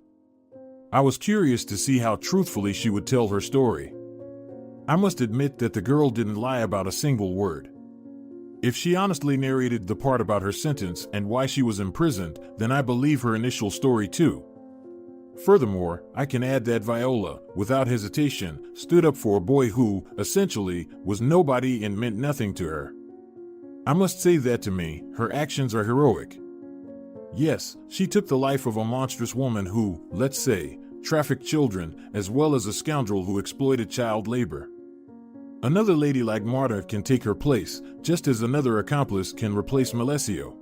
I was curious to see how truthfully she would tell her story. I must admit that the girl didn't lie about a single word. If she honestly narrated the part about her sentence and why she was imprisoned, then I believe her initial story too. Furthermore, I can add that Viola, without hesitation, stood up for a boy who, essentially, was nobody and meant nothing to her. I must say that to me, her actions are heroic. Yes, she took the life of a monstrous woman who, let's say, trafficked children, as well as a scoundrel who exploited child labor. Another lady like Marta can take her place, just as another accomplice can replace Melesio.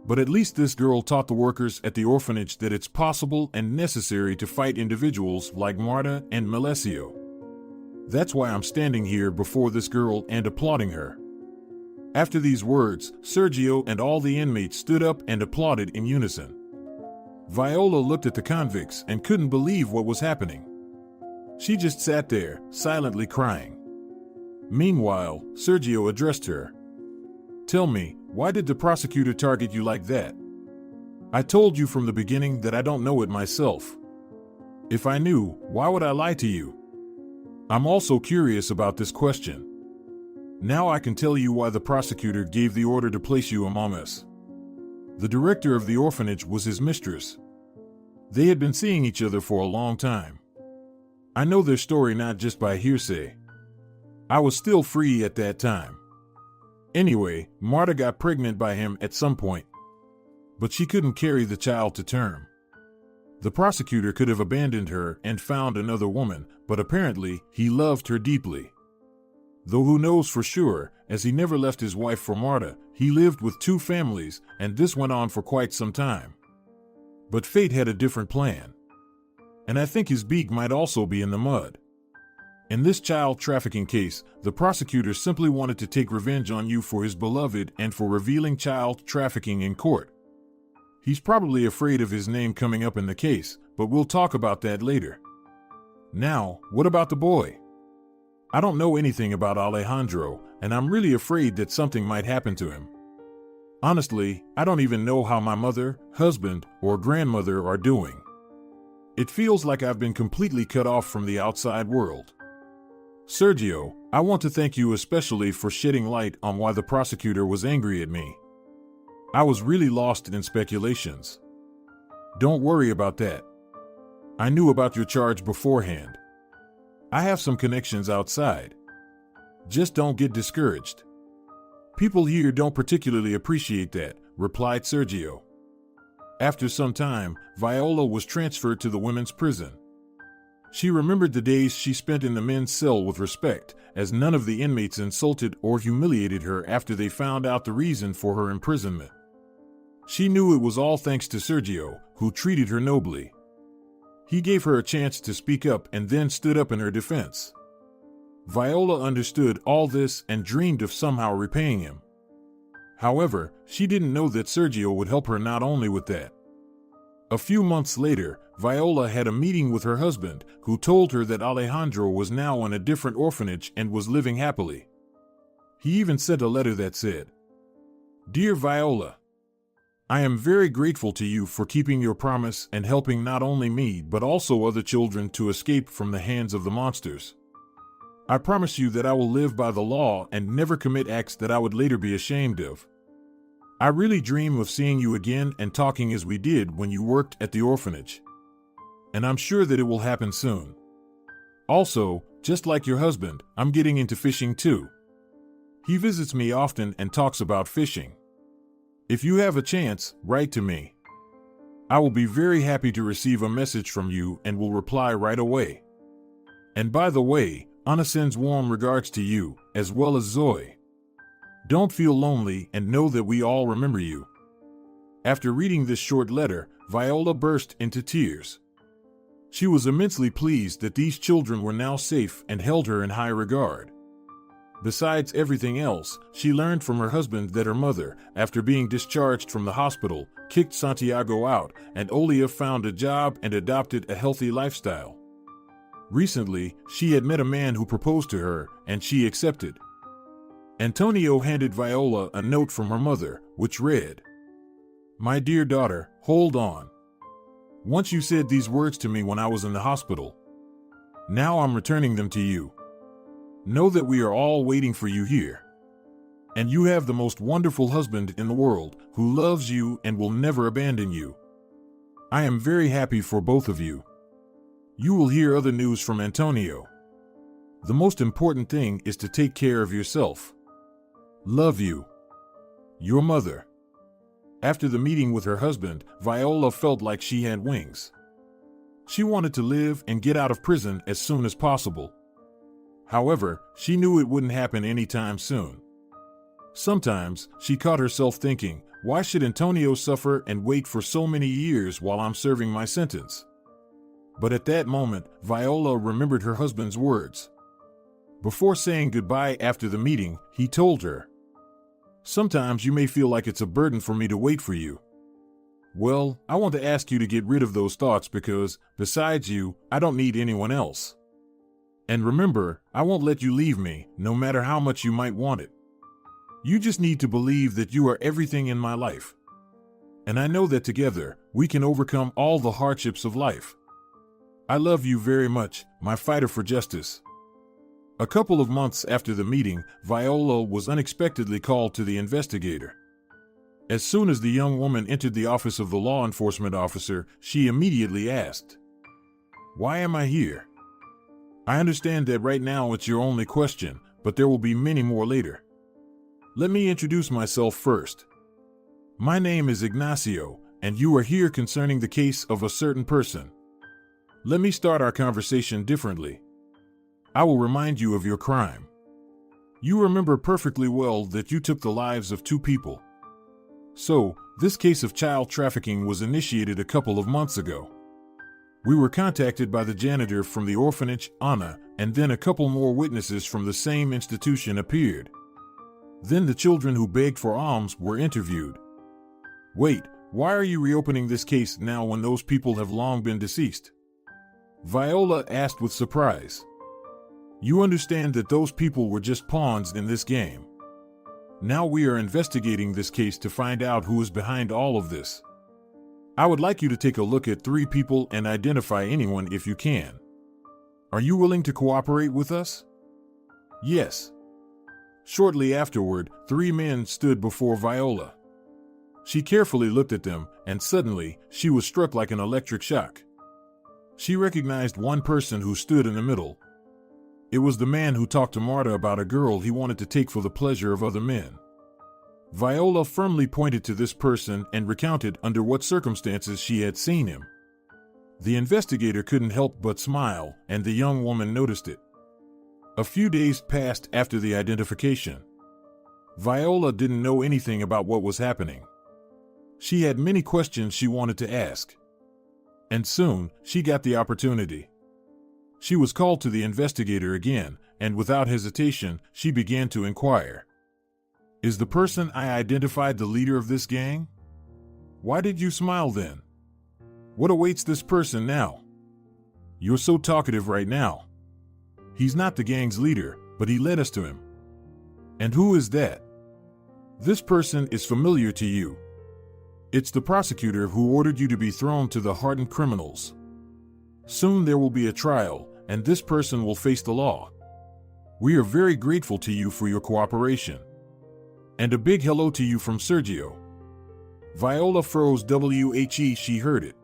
But at least this girl taught the workers at the orphanage that it's possible and necessary to fight individuals like Marta and Melesio. That's why I'm standing here before this girl and applauding her. After these words, Sergio and all the inmates stood up and applauded in unison. Viola looked at the convicts and couldn't believe what was happening. She just sat there, silently crying. Meanwhile, Sergio addressed her. Tell me, why did the prosecutor target you like that? I told you from the beginning that I don't know it myself. If I knew, why would I lie to you? I'm also curious about this question. Now I can tell you why the prosecutor gave the order to place you among us. The director of the orphanage was his mistress. They had been seeing each other for a long time. I know their story not just by hearsay. I was still free at that time. Anyway, Marta got pregnant by him at some point. But she couldn't carry the child to term. The prosecutor could have abandoned her and found another woman, but apparently he loved her deeply. Though who knows for sure, as he never left his wife for Marta, he lived with two families, and this went on for quite some time. But fate had a different plan. And I think his beak might also be in the mud. In this child trafficking case, the prosecutor simply wanted to take revenge on you for his beloved and for revealing child trafficking in court. He's probably afraid of his name coming up in the case, but we'll talk about that later. Now, what about the boy? I don't know anything about Alejandro, and I'm really afraid that something might happen to him. Honestly, I don't even know how my mother, husband, or grandmother are doing. It feels like I've been completely cut off from the outside world. Sergio, I want to thank you especially for shedding light on why the prosecutor was angry at me. I was really lost in speculations. Don't worry about that. I knew about your charge beforehand. I have some connections outside. Just don't get discouraged. People here don't particularly appreciate that, replied Sergio. After some time, Viola was transferred to the women's prison. She remembered the days she spent in the men's cell with respect, as none of the inmates insulted or humiliated her after they found out the reason for her imprisonment. She knew it was all thanks to Sergio, who treated her nobly. He gave her a chance to speak up and then stood up in her defense. Viola understood all this and dreamed of somehow repaying him. However, she didn't know that Sergio would help her not only with that. A few months later, Viola had a meeting with her husband, who told her that Alejandro was now in a different orphanage and was living happily. He even sent a letter that said, "Dear Viola, I am very grateful to you for keeping your promise and helping not only me but also other children to escape from the hands of the monsters. I promise you that I will live by the law and never commit acts that I would later be ashamed of. I really dream of seeing you again and talking as we did when you worked at the orphanage. And I'm sure that it will happen soon. Also, just like your husband, I'm getting into fishing too. He visits me often and talks about fishing. If you have a chance, write to me. I will be very happy to receive a message from you and will reply right away. And by the way, Anna sends warm regards to you, as well as Zoe. Don't feel lonely and know that we all remember you. After reading this short letter, Viola burst into tears. She was immensely pleased that these children were now safe and held her in high regard. Besides everything else, she learned from her husband that her mother, after being discharged from the hospital, kicked Santiago out, and Olia found a job and adopted a healthy lifestyle. Recently, she had met a man who proposed to her, and she accepted. Antonio handed Viola a note from her mother, which read, "My dear daughter, hold on. Once you said these words to me when I was in the hospital. Now I'm returning them to you. Know that we are all waiting for you here. And you have the most wonderful husband in the world, who loves you and will never abandon you. I am very happy for both of you. You will hear other news from Antonio. The most important thing is to take care of yourself. Love you. Your mother." After the meeting with her husband, Viola felt like she had wings. She wanted to live and get out of prison as soon as possible. However, she knew it wouldn't happen anytime soon. Sometimes, she caught herself thinking, why should Antonio suffer and wait for so many years while I'm serving my sentence? But at that moment, Viola remembered her husband's words. Before saying goodbye after the meeting, he told her, "Sometimes you may feel like it's a burden for me to wait for you. Well, I want to ask you to get rid of those thoughts because, besides you, I don't need anyone else. And remember, I won't let you leave me, no matter how much you might want it. You just need to believe that you are everything in my life. And I know that together, we can overcome all the hardships of life. I love you very much, my fighter for justice." A couple of months after the meeting, Viola was unexpectedly called to the investigator. As soon as the young woman entered the office of the law enforcement officer, she immediately asked, "Why am I here? I understand that right now it's your only question, but there will be many more later. Let me introduce myself first. My name is Ignacio, and you are here concerning the case of a certain person. Let me start our conversation differently. I will remind you of your crime. You remember perfectly well that you took the lives of 2 people. So, this case of child trafficking was initiated a couple of months ago. We were contacted by the janitor from the orphanage, Anna, and then a couple more witnesses from the same institution appeared. Then the children who begged for alms were interviewed. Wait, why are you reopening this case now when those people have long been deceased?" Viola asked with surprise. "You understand that those people were just pawns in this game. Now we are investigating this case to find out who is behind all of this. I would like you to take a look at 3 people and identify anyone if you can. Are you willing to cooperate with us?" "Yes." Shortly afterward, 3 men stood before Viola. She carefully looked at them, and suddenly, she was struck like an electric shock. She recognized one person who stood in the middle. It was the man who talked to Marta about a girl he wanted to take for the pleasure of other men. Viola firmly pointed to this person and recounted under what circumstances she had seen him. The investigator couldn't help but smile, and the young woman noticed it. A few days passed after the identification. Viola didn't know anything about what was happening. She had many questions she wanted to ask. And soon, she got the opportunity. She was called to the investigator again, and without hesitation, she began to inquire. "Is the person I identified the leader of this gang? Why did you smile then? What awaits this person now? You're so talkative right now. He's not the gang's leader, but he led us to him. And who is that? This person is familiar to you. It's the prosecutor who ordered you to be thrown to the hardened criminals. Soon there will be a trial, and this person will face the law. We are very grateful to you for your cooperation. And a big hello to you from Sergio. Viola froze. She heard it.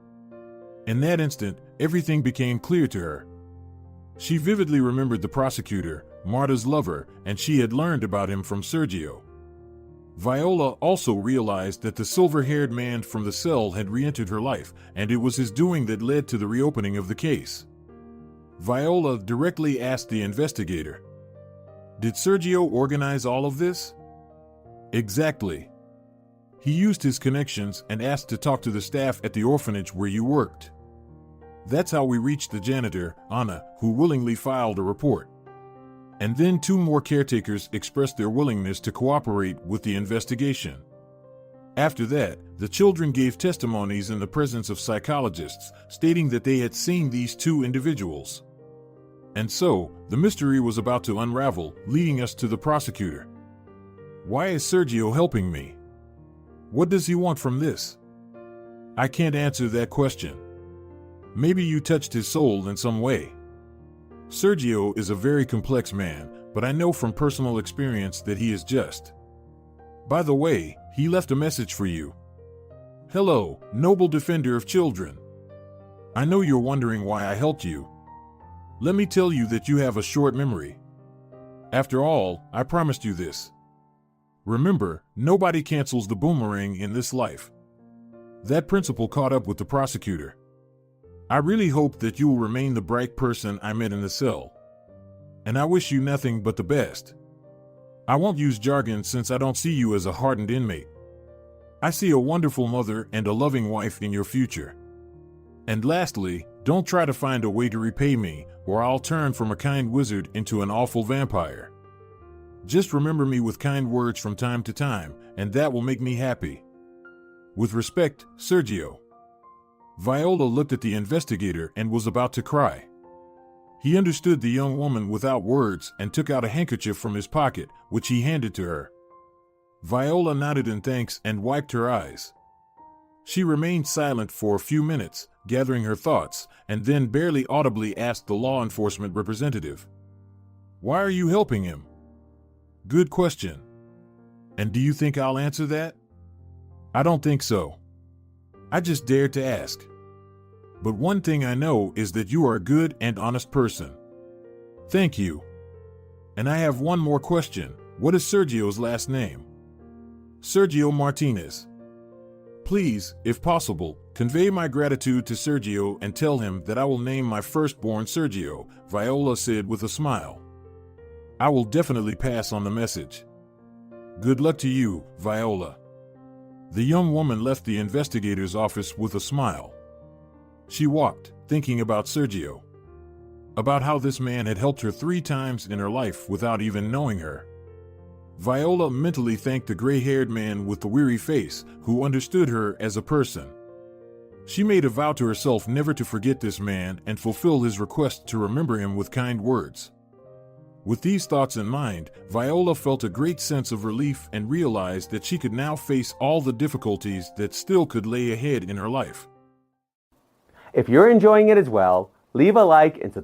In that instant, everything became clear to her. She vividly remembered the prosecutor, Marta's lover, and she had learned about him from Sergio. Viola also realized that the silver-haired man from the cell had re-entered her life, and it was his doing that led to the reopening of the case. Viola directly asked the investigator, "Did Sergio organize all of this?" "Exactly. He used his connections and asked to talk to the staff at the orphanage where you worked. That's how we reached the janitor, Anna, who willingly filed a report. And then 2 more caretakers expressed their willingness to cooperate with the investigation. After that, the children gave testimonies in the presence of psychologists, stating that they had seen these 2 individuals. And so, the mystery was about to unravel, leading us to the prosecutor. Why is Sergio helping me? What does he want from this? I can't answer that question. Maybe you touched his soul in some way. Sergio is a very complex man, but I know from personal experience that he is just. By the way, he left a message for you. Hello, noble defender of children. I know you're wondering why I helped you. Let me tell you that you have a short memory. After all, I promised you this. Remember, nobody cancels the boomerang in this life. That principle caught up with the prosecutor. I really hope that you will remain the bright person I met in the cell. And I wish you nothing but the best. I won't use jargon since I don't see you as a hardened inmate. I see a wonderful mother and a loving wife in your future. And lastly, don't try to find a way to repay me, or I'll turn from a kind wizard into an awful vampire. Just remember me with kind words from time to time, and that will make me happy. With respect, Sergio." Viola looked at the investigator and was about to cry. He understood the young woman without words and took out a handkerchief from his pocket, which he handed to her. Viola nodded in thanks and wiped her eyes. She remained silent for a few minutes, gathering her thoughts, and then barely audibly asked the law enforcement representative, "Why are you helping him?" "Good question. And do you think I'll answer that?" "I don't think so. I just dared to ask. But one thing I know is that you are a good and honest person." "Thank you. And I have one more question. What is Sergio's last name?" "Sergio Martinez." "Please, if possible, convey my gratitude to Sergio and tell him that I will name my firstborn Sergio," Viola said with a smile. "I will definitely pass on the message." "Good luck to you, Viola." The young woman left the investigator's office with a smile. She walked, thinking about Sergio. About how this man had helped her 3 times in her life without even knowing her. Viola mentally thanked the gray-haired man with the weary face, who understood her as a person. She made a vow to herself never to forget this man and fulfill his request to remember him with kind words. With these thoughts in mind, Viola felt a great sense of relief and realized that she could now face all the difficulties that still could lay ahead in her life. If you're enjoying it as well, leave a like and subscribe.